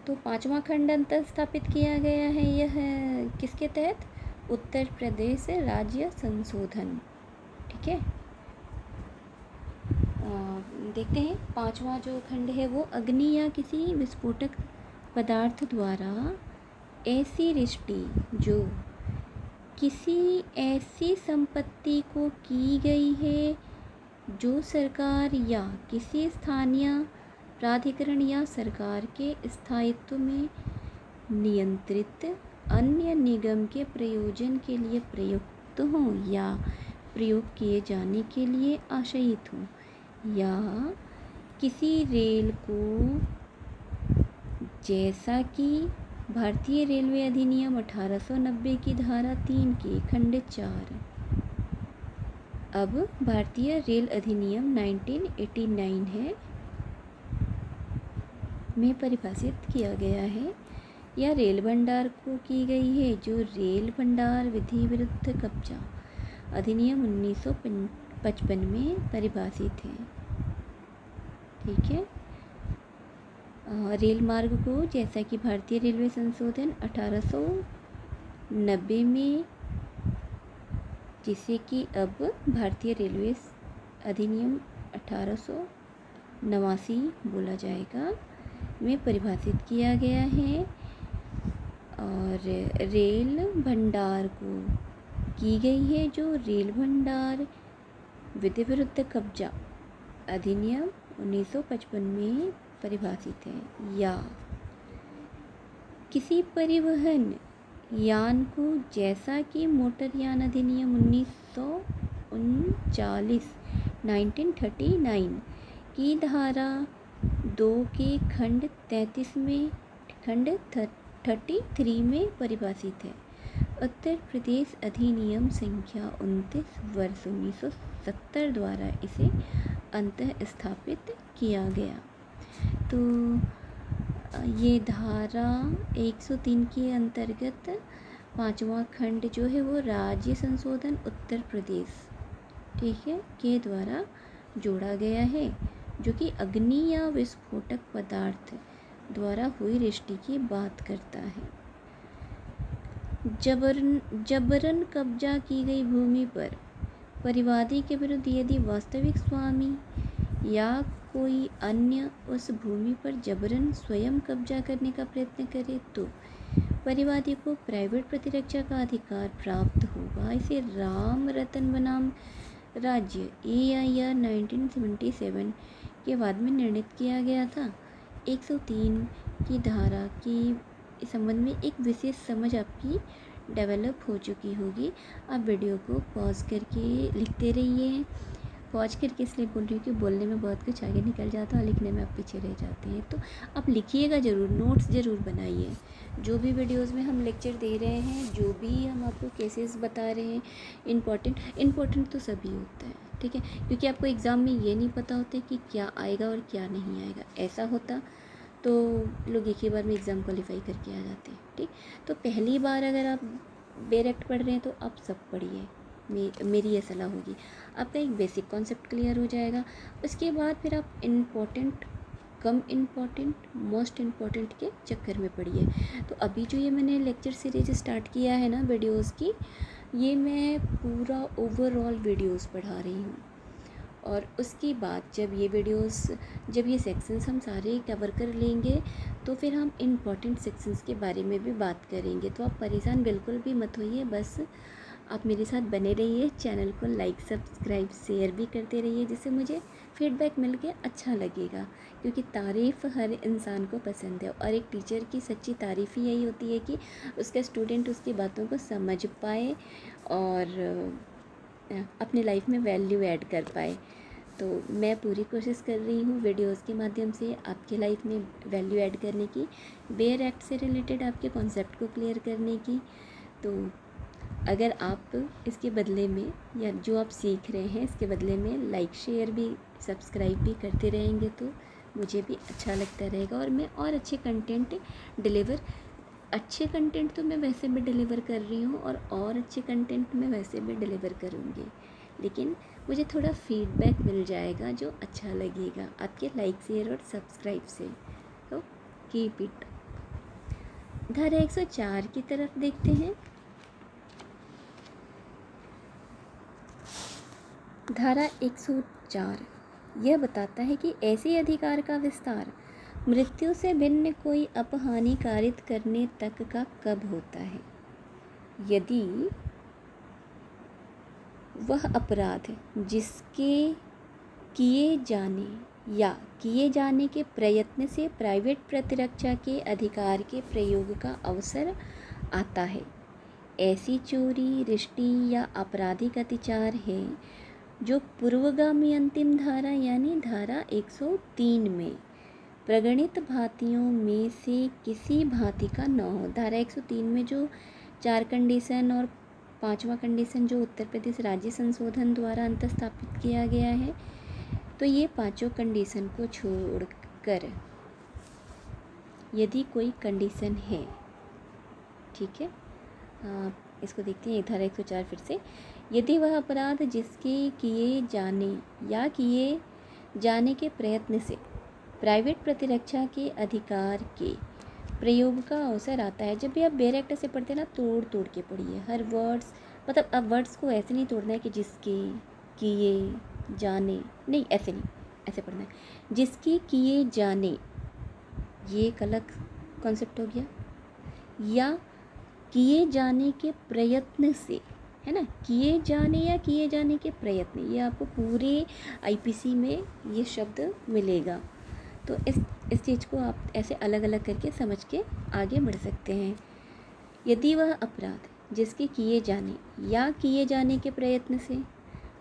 तो पांचवा खंड अंतर स्थापित किया गया है, यह किसके तहत? उत्तर प्रदेश राज्य संशोधन। ठीक है, देखते हैं पांचवा जो खंड है वो अग्नि या किसी विस्फोटक पदार्थ द्वारा ऐसी दृष्टि जो किसी ऐसी संपत्ति को की गई है जो सरकार या किसी स्थानीय प्राधिकरण या सरकार के स्थायित्व में नियंत्रित अन्य निगम के प्रयोजन के लिए प्रयुक्त हों या प्रयोग किए जाने के लिए आशयित हों, या किसी रेल को, जैसा कि भारतीय रेलवे अधिनियम 1890 की धारा 3 के खंड 4, अब भारतीय रेल अधिनियम 1989 है में परिभाषित किया गया है, या रेल भंडार को की गई है जो रेल भंडार विधि विरुद्ध कब्जा अधिनियम 1955 में परिभाषित है। ठीक है, रेल मार्ग को, जैसा कि भारतीय रेलवे संशोधन 1890 में, जिसे कि अब भारतीय रेलवे अधिनियम 1889 बोला जाएगा, में परिभाषित किया गया है। और रेल भंडार को की गई है जो रेल भंडार विधि विरुद्ध कब्जा अधिनियम 1955 में परिभाषित है, या किसी परिवहन यान को, जैसा कि मोटर यान अधिनियम 1939 की धारा 2 के खंड 33 में, खंड 33 में परिभाषित है। उत्तर प्रदेश अधिनियम संख्या 29 वर्ष 1970 द्वारा इसे अंतः स्थापित किया गया। तो ये धारा 103 के अंतर्गत पांचवा खंड जो है वो राज्य संशोधन उत्तर प्रदेश, ठीक है, के द्वारा जोड़ा गया है, जो कि अग्नि या विस्फोटक पदार्थ द्वारा हुई दृष्टि की बात करता है। जबरन कब्जा की गई भूमि पर परिवादी के विरुद्ध यदि वास्तविक स्वामी या कोई अन्य उस भूमि पर जबरन स्वयं कब्जा करने का प्रयत्न करे तो परिवादी को प्राइवेट प्रतिरक्षा का अधिकार प्राप्त होगा। इसे राम रतन बनाम राज्य AIR 1977 के बाद में निर्णित किया गया था। 103 की धारा की संबंध में एक विशेष समझ आपकी डेवलप हो चुकी होगी। आप वीडियो को पॉज करके लिखते रहिए। पॉज करके इसलिए बोल रही हूँ कि बोलने में बहुत कुछ आगे निकल जाता है और लिखने में आप पीछे रह जाते हैं, तो आप लिखिएगा ज़रूर, नोट्स ज़रूर बनाइए। जो भी वीडियोस में हम लेक्चर दे रहे हैं, जो भी हम आपको केसेस बता रहे हैं, इम्पोर्टेंट तो सभी होता है, ठीक है, क्योंकि आपको एग्ज़ाम में ये नहीं पता होता कि क्या आएगा और क्या नहीं आएगा। ऐसा होता तो लोग एक ही बार में एग्ज़ाम क्वालिफाई करके आ जाते हैं, ठीक। तो पहली बार अगर आप डायरेक्ट पढ़ रहे हैं तो आप सब पढ़िए, मेरी ये सलाह होगी। आपका एक बेसिक कॉन्सेप्ट क्लियर हो जाएगा। उसके बाद फिर आप इम्पोर्टेंट, कम इम्पोर्टेंट, मोस्ट इम्पोर्टेंट के चक्कर में पढ़िए। तो अभी जो ये मैंने लेक्चर सीरीज स्टार्ट किया है ना वीडियोस की, ये मैं पूरा ओवरऑल वीडियोस पढ़ा रही हूँ। और उसके बाद जब ये सेक्शंस हम सारे कवर कर लेंगे तो फिर हम इम्पॉर्टेंट सेक्शंस के बारे में भी बात करेंगे। तो आप परेशान बिल्कुल भी मत होइए, बस आप मेरे साथ बने रहिए। चैनल को लाइक, सब्सक्राइब, शेयर भी करते रहिए, जिससे मुझे फीडबैक मिल के अच्छा लगेगा, क्योंकि तारीफ़ हर इंसान को पसंद है। और एक टीचर की सच्ची तारीफ़ ही यही होती है कि उसका स्टूडेंट उसकी बातों को समझ पाए और अपनी लाइफ में वैल्यू ऐड कर पाए। तो मैं पूरी कोशिश कर रही हूँ वीडियोस के माध्यम से आपकी लाइफ में वैल्यू ऐड करने की, बेयर एक्ट से रिलेटेड आपके कॉन्सेप्ट को क्लियर करने की। तो अगर आप इसके बदले में, या जो आप सीख रहे हैं इसके बदले में लाइक, शेयर भी, सब्सक्राइब भी करते रहेंगे तो मुझे भी अच्छा लगता रहेगा। और मैं और अच्छे कंटेंट तो मैं वैसे भी डिलीवर कर रही हूँ और अच्छे कंटेंट मैं वैसे भी डिलीवर करूँगी, लेकिन मुझे थोड़ा फीडबैक मिल जाएगा जो अच्छा लगेगा आपके लाइक, शेयर और सब्सक्राइब से। तो कीप इट। धारा 104 की तरफ देखते हैं। धारा 104 यह बताता है कि ऐसे अधिकार का विस्तार मृत्यु से भिन्न कोई अपहानि कारित करने तक का कब होता है? यदि वह अपराध जिसके किए जाने या किए जाने के प्रयत्न से प्राइवेट प्रतिरक्षा के अधिकार के प्रयोग का अवसर आता है। ऐसी चोरी, रिष्टी या आपराधिक अतिचार है जो पूर्वगामी अंतिम धारा यानी धारा 103 में प्रगणित भांतियों में से किसी भांति का न हो। धारा 103 में जो 4 कंडीशन और 5वां कंडीशन जो उत्तर प्रदेश राज्य संशोधन द्वारा अंतस्थापित किया गया है, तो ये 5 कंडीशन को छोड़कर यदि कोई कंडीशन है, ठीक है, इसको देखते हैं धारा 104 फिर से। यदि वह अपराध जिसके किए जाने या किए जाने के प्रयत्न से प्राइवेट प्रतिरक्षा के अधिकार के प्रयोग का अवसर आता है। जब भी आप बेयर एक्ट से पढ़ते हैं ना, तोड़ तोड़ के पढ़िए हर वर्ड्स, मतलब अब वर्ड्स को ऐसे नहीं तोड़ना है कि जिसके किए जाने, नहीं ऐसे नहीं, ऐसे पढ़ना है जिसके किए जाने, ये एक अलग कॉन्सेप्ट हो गया, या किए जाने के प्रयत्न से, है ना, किए जाने या किए जाने के प्रयत्न, ये आपको पूरे आईपीसी में ये शब्द मिलेगा। तो इस चीज़ को आप ऐसे अलग अलग करके समझ के आगे बढ़ सकते हैं। यदि वह अपराध जिसके किए जाने या किए जाने के प्रयत्न से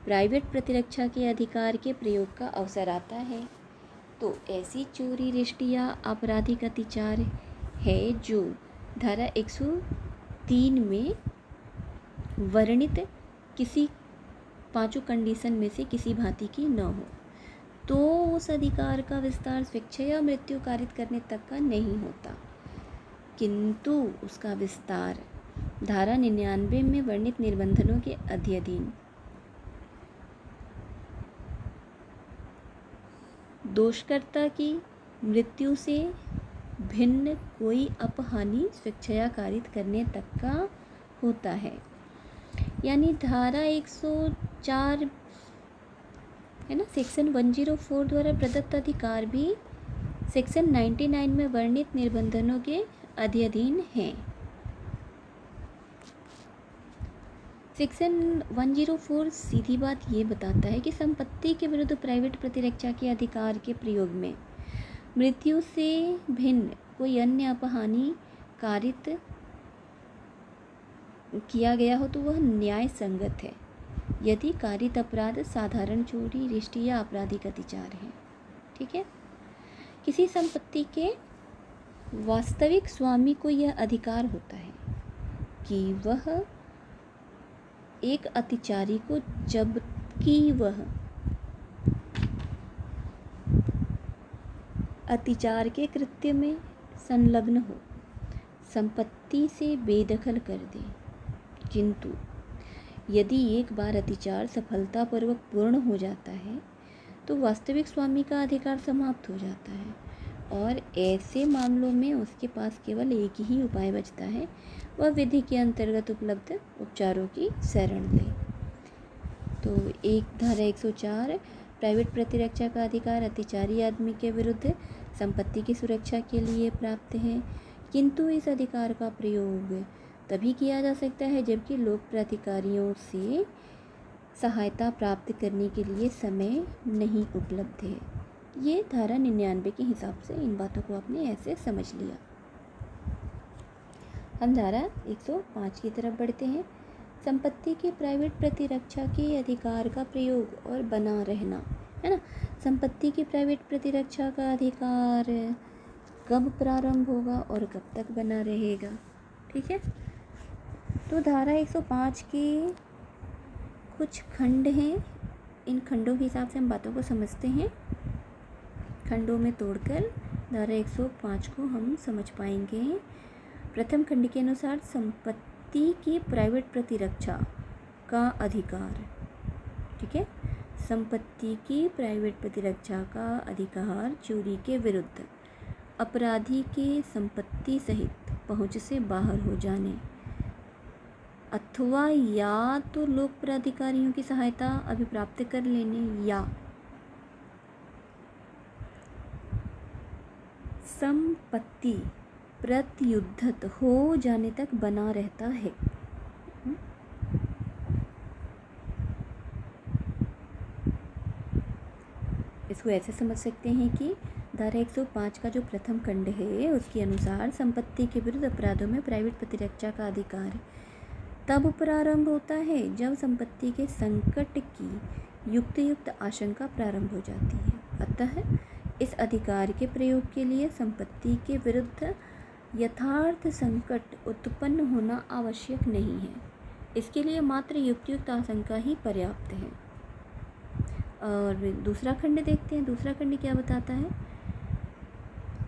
प्राइवेट प्रतिरक्षा के अधिकार के प्रयोग का अवसर आता है, तो ऐसी चोरी, रिष्टी या आपराधिक अतिचार है जो धारा 103 में वर्णित किसी 5 कंडीशन में से किसी भांति की न हो, तो उस अधिकार का विस्तार शिक्षा या मृत्यु कारित करने तक का नहीं होता, किंतु उसका विस्तार धारा 99 में वर्णित निबंधनों के अध्ययन दोषकर्ता की मृत्यु से भिन्न कोई अपहानि शिक्षा कारित करने तक का होता है। यानी धारा 104 है ना, सेक्शन 104 द्वारा प्रदत्त अधिकार भी सेक्शन 99 में वर्णित निबंधनों के अधीन हैं। सेक्शन 104 सीधी बात ये बताता है कि संपत्ति के विरुद्ध प्राइवेट प्रतिरक्षा के अधिकार के प्रयोग में मृत्यु से भिन्न कोई अन्य अपहानि कारित किया गया हो तो वह न्याय संगत है, यदि कारित अपराध साधारण चोरी, रिष्टी या आपराधिक अतिचार है। ठीक है, किसी संपत्ति के वास्तविक स्वामी को यह अधिकार होता है कि वह एक अतिचारी को, जबकि वह अतिचार के कृत्य में संलग्न हो, संपत्ति से बेदखल कर दे, किंतु यदि एक बार अतिचार सफलतापूर्वक पूर्ण हो जाता है तो वास्तविक स्वामी का अधिकार समाप्त हो जाता है और ऐसे मामलों में उसके पास केवल एक ही उपाय बचता है, वह विधि के अंतर्गत उपलब्ध उपचारों की शरण ले। तो एक धारा 104 प्राइवेट प्रतिरक्षा का अधिकार अतिचारी आदमी के विरुद्ध संपत्ति की सुरक्षा के लिए प्राप्त है, किंतु इस अधिकार का प्रयोग तभी किया जा सकता है जबकि लोक प्राधिकारियों से सहायता प्राप्त करने के लिए समय नहीं उपलब्ध है। ये धारा 99 के हिसाब से इन बातों को आपने ऐसे समझ लिया। हम धारा 105 की तरफ बढ़ते हैं। संपत्ति की प्राइवेट प्रतिरक्षा के अधिकार का प्रयोग और बना रहना, है ना। संपत्ति की प्राइवेट प्रतिरक्षा का अधिकार कब प्रारंभ होगा और कब तक बना रहेगा, ठीक है। तो धारा 105 के कुछ खंड हैं, इन खंडों के हिसाब से हम बातों को समझते हैं। खंडों में तोड़कर धारा 105 को हम समझ पाएंगे। प्रथम खंड के अनुसार संपत्ति की प्राइवेट प्रतिरक्षा का अधिकार ठीक है। संपत्ति की प्राइवेट प्रतिरक्षा का अधिकार चोरी के विरुद्ध अपराधी के संपत्ति सहित पहुंच से बाहर हो जाने अथवा या तो लोक प्राधिकारियों की सहायता अभिप्राप्त कर लेने या संपत्ति प्रत्युद्धत हो जाने तक बना रहता है। इसको ऐसे समझ सकते हैं कि धारा 105 का जो प्रथम खंड है उसके अनुसार संपत्ति के विरुद्ध अपराधों में प्राइवेट प्रतिरक्षा का अधिकार तब प्रारंभ होता है जब संपत्ति के संकट की युक्त आशंका प्रारंभ हो जाती है। अतः इस अधिकार के प्रयोग के लिए संपत्ति के विरुद्ध यथार्थ संकट उत्पन्न होना आवश्यक नहीं है। इसके लिए मात्र युक्त आशंका ही पर्याप्त है। और दूसरा खंड देखते हैं। दूसरा खंड क्या बताता है?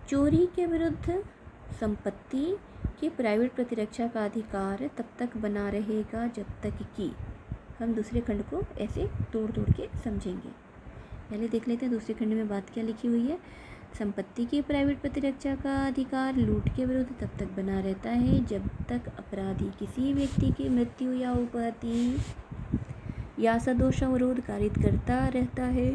चोरी के विरुद्ध संपत्ति की प्राइवेट प्रतिरक्षा का अधिकार तब तक बना रहेगा जब तक कि, हम दूसरे खंड को ऐसे तोड़ के समझेंगे। पहले देख लेते हैं दूसरे खंड में बात क्या लिखी हुई है। संपत्ति की प्राइवेट प्रतिरक्षा का अधिकार लूट के विरुद्ध तब तक बना रहता है जब तक अपराधी किसी व्यक्ति की मृत्यु या उपहति या सदोष अवरोध कारित करता रहता है।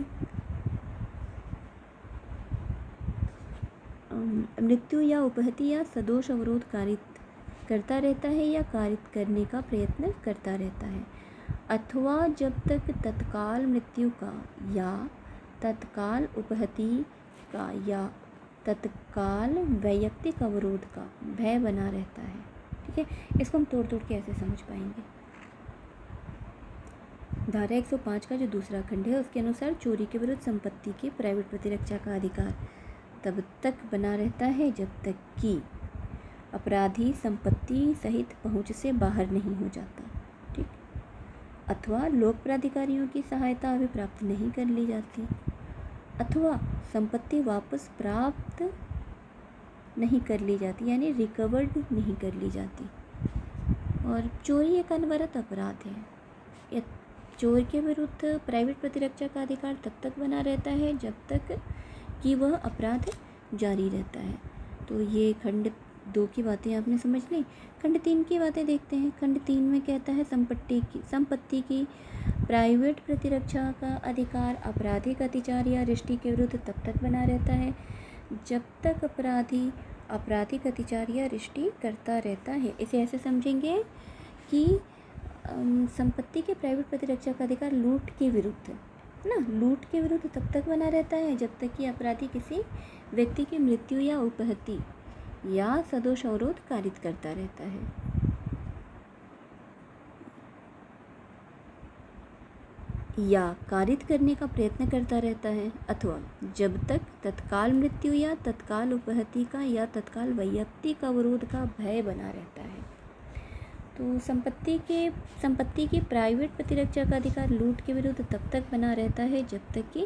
मृत्यु या उपहति या सदोष अवरोध कारित करता रहता है या कारित करने का प्रयत्न करता रहता है, अथवा जब तक तत्काल मृत्यु का या तत्काल उपहति का या तत्काल वैयक्तिक अवरोध का भय बना रहता है। ठीक है, इसको हम तोड़ के ऐसे समझ पाएंगे। धारा 105 का जो दूसरा खंड है उसके अनुसार चोरी के विरुद्ध संपत्ति की प्राइवेट प्रतिरक्षा का अधिकार तब तक बना रहता है जब तक कि अपराधी संपत्ति सहित पहुंच से बाहर नहीं हो जाता। ठीक, अथवा लोक प्राधिकारियों की सहायता अभी प्राप्त नहीं कर ली जाती, अथवा संपत्ति वापस प्राप्त नहीं कर ली जाती, यानी रिकवर्ड नहीं कर ली जाती। और चोरी एक अनवरत अपराध है। चोर के विरुद्ध प्राइवेट प्रतिरक्षा का अधिकार तब तक बना रहता है जब तक कि वह अपराध जारी रहता है। तो ये खंड 2 की बातें आपने समझ ली। खंड 3 की बातें देखते हैं। खंड 3 में कहता है संपत्ति की प्राइवेट प्रतिरक्षा का अधिकार आपराधिक अत्याचार या रिष्टि के विरुद्ध तब तक बना रहता है जब तक अपराधी आपराधिक अत्याचार या रिष्टि करता रहता है। इसे ऐसे समझेंगे कि संपत्ति के प्राइवेट प्रतिरक्षा का अधिकार लूट के विरुद्ध लूट के विरुद्ध तब तक बना रहता है जब तक कि अपराधी किसी व्यक्ति की मृत्यु या उपहति या सदोष अवरोध कारित करता रहता है। या कारित करने का प्रयत्न करता रहता है, अथवा जब तक तत्काल मृत्यु या तत्काल उपहति का या तत्काल वैयक्तिक अवरोध का भय बना रहता है। तो संपत्ति की प्राइवेट प्रतिरक्षा का अधिकार लूट के विरुद्ध तब तक बना रहता है जब तक कि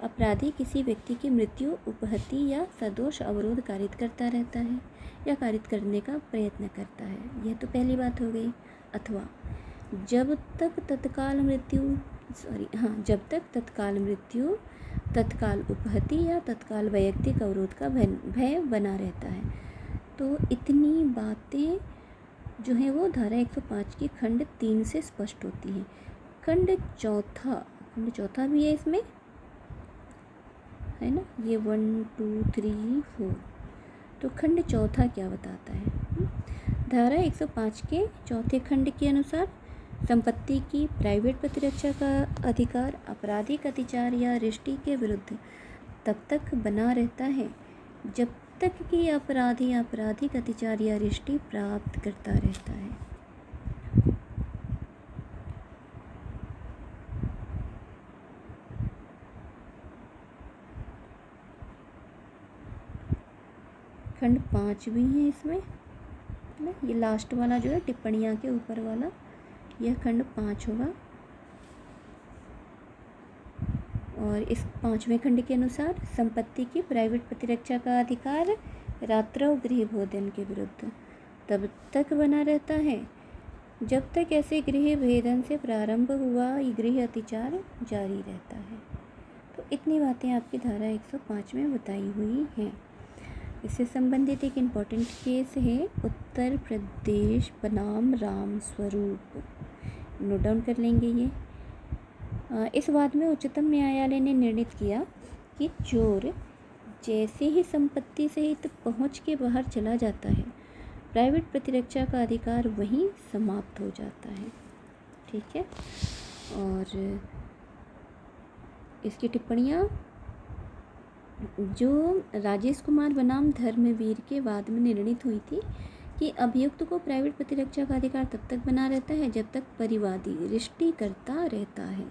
अपराधी किसी व्यक्ति की मृत्यु उपहति या सदोष अवरोध कारित करता रहता है या कारित करने का प्रयत्न करता है। यह तो पहली बात हो गई। अथवा जब तक तत्काल मृत्यु तत्काल उपहति या तत्काल वैयक्तिक अवरोध का भय बना रहता है। तो इतनी बातें जो है वो धारा 105 की खंड 3 से स्पष्ट होती हैं। खंड चौथा भी है इसमें, है ना, ये 1 2 3 4। तो खंड चौथा क्या बताता है? धारा 105 के चौथे खंड के अनुसार संपत्ति की प्राइवेट प्रतिरक्षा का अधिकार आपराधिक अत्याचार या रिष्टि के विरुद्ध तब तक बना रहता है जब तक कि अपराधी आपराधिक अत्याचार या रिष्टि प्राप्त करता रहता है। खंड 5 भी है इसमें, ना, ये लास्ट वाला जो है टिप्पणियाँ के ऊपर वाला, यह खंड 5 होगा। और इस 5वें खंड के अनुसार संपत्ति की प्राइवेट प्रतिरक्षा का अधिकार रात्रौ गृह भोजन के विरुद्ध तब तक बना रहता है जब तक ऐसे गृह भेदन से प्रारंभ हुआ गृह अतिचार जारी रहता है। तो इतनी बातें आपकी धारा 105 में बताई हुई हैं। इससे संबंधित एक इम्पॉर्टेंट केस है उत्तर प्रदेश बनाम राम स्वरूप, नोट डाउन कर लेंगे ये। इस वाद में उच्चतम न्यायालय ने निर्णित किया कि चोर जैसे ही संपत्ति सहित पहुंच के बाहर चला जाता है, प्राइवेट प्रतिरक्षा का अधिकार वहीं समाप्त हो जाता है। ठीक है, और इसकी टिप्पणियाँ जो राजेश कुमार बनाम धर्मवीर के वाद में निर्णित हुई थी कि अभियुक्त को प्राइवेट प्रतिरक्षा का अधिकार तब तक बना रहता है जब तक परिवादी रिष्टि करता रहता है।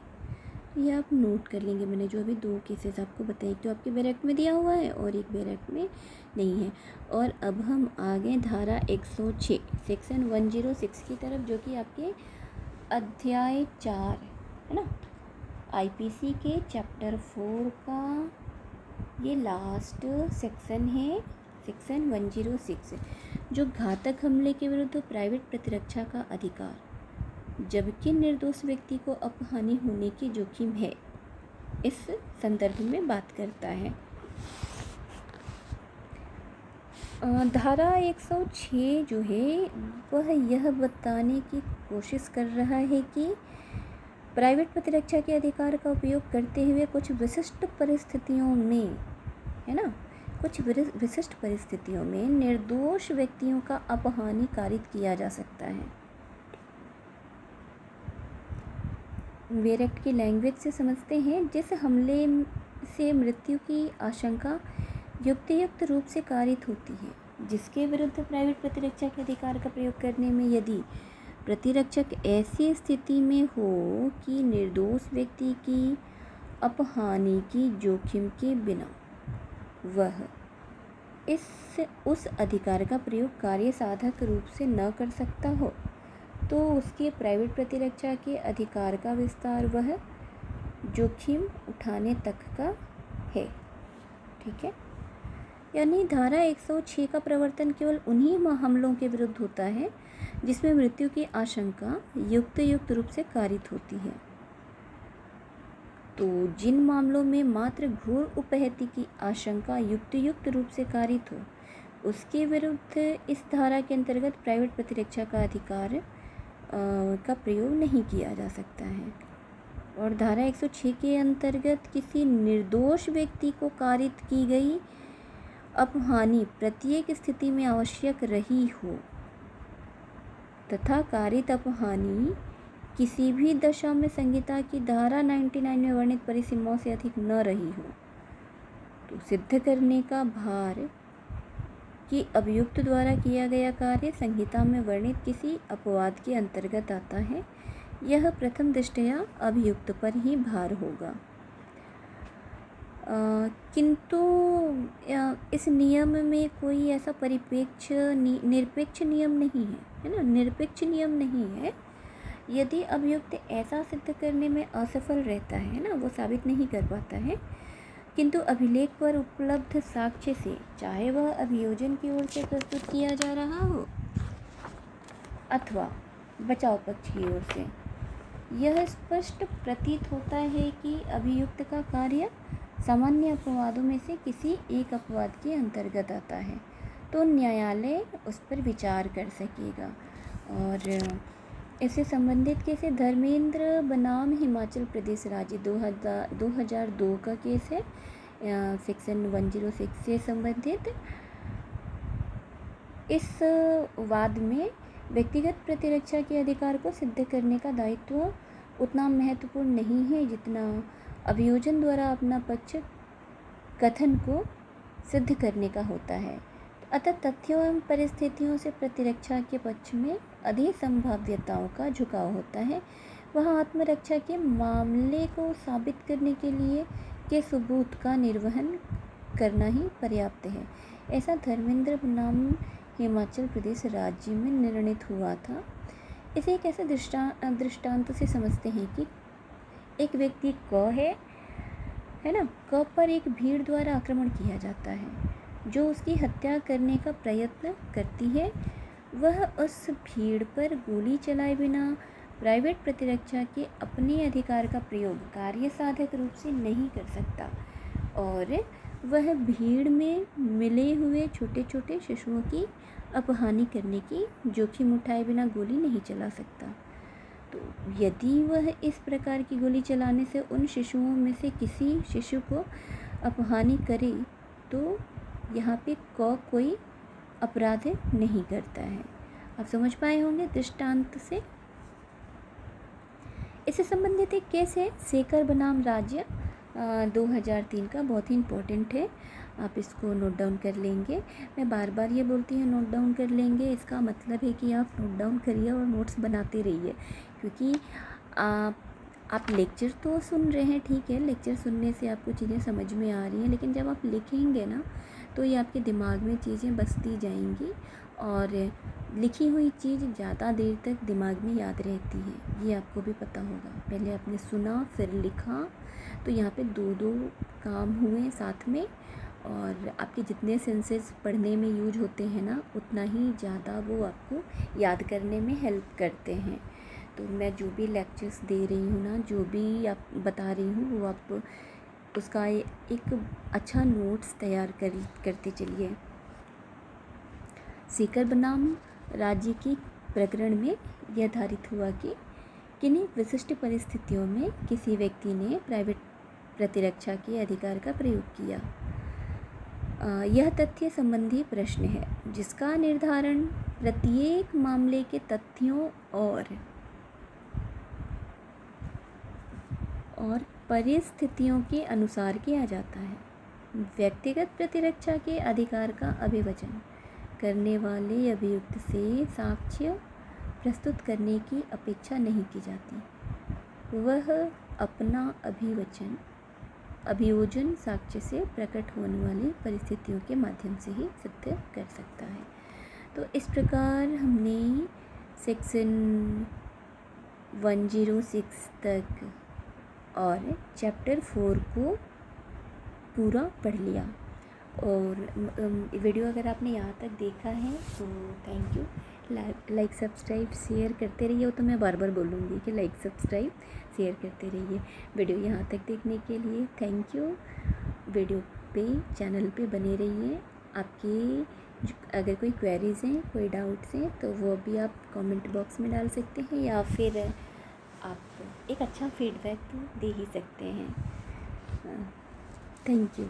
ये आप नोट कर लेंगे। मैंने जो अभी 2 केसेस आपको बताए, तो आपके बैरक में दिया हुआ है और एक बैरक में नहीं है। और अब हम आ गए धारा 106 सेक्शन 106 की तरफ, जो कि आपके अध्याय 4 है ना, आईपीसी के चैप्टर 4 का ये लास्ट सेक्शन है, सेक्शन 106, जो घातक हमले के विरुद्ध प्राइवेट प्रतिरक्षा का अधिकार जबकि निर्दोष व्यक्ति को अपहानि होने की जोखिम है, इस संदर्भ में बात करता है। धारा 106 जो है वह यह बताने की कोशिश कर रहा है कि प्राइवेट प्रतिरक्षा के अधिकार का उपयोग करते हुए कुछ विशिष्ट परिस्थितियों में, है ना, कुछ विशिष्ट परिस्थितियों में निर्दोष व्यक्तियों का अपहानि कारित किया जा सकता है। वेरेक्ट की लैंग्वेज से समझते हैं, जिस हमले से मृत्यु की आशंका युक्त रूप से कारित होती है, जिसके विरुद्ध प्राइवेट प्रतिरक्षा के अधिकार का प्रयोग करने में यदि प्रतिरक्षक ऐसी स्थिति में हो कि निर्दोष व्यक्ति की अपहानि की जोखिम के बिना वह उस अधिकार का प्रयोग कार्य साधक रूप से न कर सकता हो, तो उसके प्राइवेट प्रतिरक्षा के अधिकार का विस्तार वह जोखिम उठाने तक का है। ठीक है, यानी धारा 106 का प्रवर्तन केवल उन्हीं हमलों के विरुद्ध होता है जिसमें मृत्यु की आशंका युक्त रूप से कारित होती है। तो जिन मामलों में मात्र घोर उपहति की आशंका युक्त रूप से कारित हो, उसके विरुद्ध इस धारा के अंतर्गत प्राइवेट प्रतिरक्षा का अधिकार का प्रयोग नहीं किया जा सकता है। और धारा 106 के अंतर्गत किसी निर्दोष व्यक्ति को कारित की गई अपहानि प्रत्येक स्थिति में आवश्यक रही हो तथा कारित अपहानि किसी भी दशा में संहिता की धारा 99 में वर्णित परिसीमाओं से अधिक न रही हो, तो सिद्ध करने का भार कि अभियुक्त द्वारा किया गया कार्य संहिता में वर्णित किसी अपवाद के अंतर्गत आता है, यह प्रथम दृष्टया अभियुक्त पर ही भार होगा। किंतु इस नियम में कोई ऐसा निरपेक्ष नियम नहीं है ना, निरपेक्ष नियम नहीं है। यदि अभियुक्त ऐसा सिद्ध करने में असफल रहता है ना, वो साबित नहीं कर पाता है, किंतु अभिलेख पर उपलब्ध साक्ष्य से, चाहे वह अभियोजन की ओर से प्रस्तुत किया जा रहा हो अथवा बचाव पक्ष की ओर से, यह स्पष्ट प्रतीत होता है कि अभियुक्त का कार्य सामान्य अपवादों में से किसी एक अपवाद के अंतर्गत आता है, तो न्यायालय उस पर विचार कर सकेगा। और इससे संबंधित कैसे धर्मेंद्र बनाम हिमाचल प्रदेश राज्य 2002 का केस है, सेक्शन 106 से संबंधित। इस वाद में व्यक्तिगत प्रतिरक्षा के अधिकार को सिद्ध करने का दायित्व उतना महत्वपूर्ण नहीं है जितना अभियोजन द्वारा अपना पक्ष कथन को सिद्ध करने का होता है। अतः तथ्यों एवं परिस्थितियों से प्रतिरक्षा के पक्ष में अधिक संभाव्यताओं का झुकाव होता है। वह आत्मरक्षा के मामले को साबित करने के लिए के सबूत का निर्वहन करना ही पर्याप्त है। ऐसा धर्मेंद्र बनाम हिमाचल प्रदेश राज्य में निर्णित हुआ था। इसे एक ऐसे दृष्टांत से समझते हैं कि एक व्यक्ति क है ना, क पर एक भीड़ द्वारा आक्रमण किया जाता है जो उसकी हत्या करने का प्रयत्न करती है। वह उस भीड़ पर गोली चलाए बिना प्राइवेट प्रतिरक्षा के अपने अधिकार का प्रयोग कार्य साधक रूप से नहीं कर सकता और वह भीड़ में मिले हुए छोटे छोटे शिशुओं की अपहानि करने की जोखिम उठाए बिना गोली नहीं चला सकता। तो यदि वह इस प्रकार की गोली चलाने से उन शिशुओं में से किसी शिशु को अपहानि करे तो यहाँ पे कोई अपराध नहीं करता है। आप समझ पाए होंगे दृष्टांत से। इससे संबंधित एक केस है सेकर बनाम राज्य 2003 का, बहुत ही इम्पोर्टेंट है, आप इसको नोट डाउन कर लेंगे। मैं बार बार ये बोलती हूँ नोट डाउन कर लेंगे, इसका मतलब है कि आप नोट डाउन करिए और नोट्स बनाते रहिए, क्योंकि आप लेक्चर तो सुन रहे हैं, ठीक है, लेक्चर सुनने से आपको चीज़ें समझ में आ रही हैं, लेकिन जब आप लिखेंगे ना तो ये आपके दिमाग में चीज़ें बसती जाएंगी और लिखी हुई चीज़ ज़्यादा देर तक दिमाग में याद रहती है, ये आपको भी पता होगा। पहले आपने सुना फिर लिखा, तो यहाँ पे दो काम हुए साथ में, और आपके जितने सेंसेस पढ़ने में यूज होते हैं ना उतना ही ज़्यादा वो आपको याद करने में हेल्प करते हैं। तो मैं जो भी लेक्चर्स दे रही हूँ ना, जो भी आप बता रही हूँ, वो आप उसका एक अच्छा नोट्स तैयार करते चलिए। सेकर बनाम राज्य की प्रकरण में यह आधारित हुआ कि किन्हीं विशिष्ट परिस्थितियों में किसी व्यक्ति ने प्राइवेट प्रतिरक्षा के अधिकार का प्रयोग किया। यह तथ्य संबंधी प्रश्न है जिसका निर्धारण प्रत्येक मामले के तथ्यों और परिस्थितियों के अनुसार किया जाता है। व्यक्तिगत प्रतिरक्षा के अधिकार का अभिवचन करने वाले अभियुक्त से साक्ष्य प्रस्तुत करने की अपेक्षा नहीं की जाती। वह अपना अभियोजन साक्ष्य से प्रकट होने वाली परिस्थितियों के माध्यम से ही सिद्ध कर सकता है। तो इस प्रकार हमने सेक्शन 106 तक और चैप्टर 4 को पूरा पढ़ लिया। और वीडियो अगर आपने यहाँ तक देखा है तो thank you. Like subscribe share करते रहिए, तो मैं बार बार बोलूँगी कि लाइक सब्सक्राइब शेयर करते रहिए। वीडियो यहाँ तक देखने के लिए थैंक यू। वीडियो पे चैनल पे बने रहिए। आपके अगर कोई क्वेरीज़ हैं, कोई डाउट्स हैं, तो वो भी आप कमेंट बॉक्स में डाल सकते हैं, या फिर आप एक अच्छा फीडबैक तो दे ही सकते हैं। Thank you.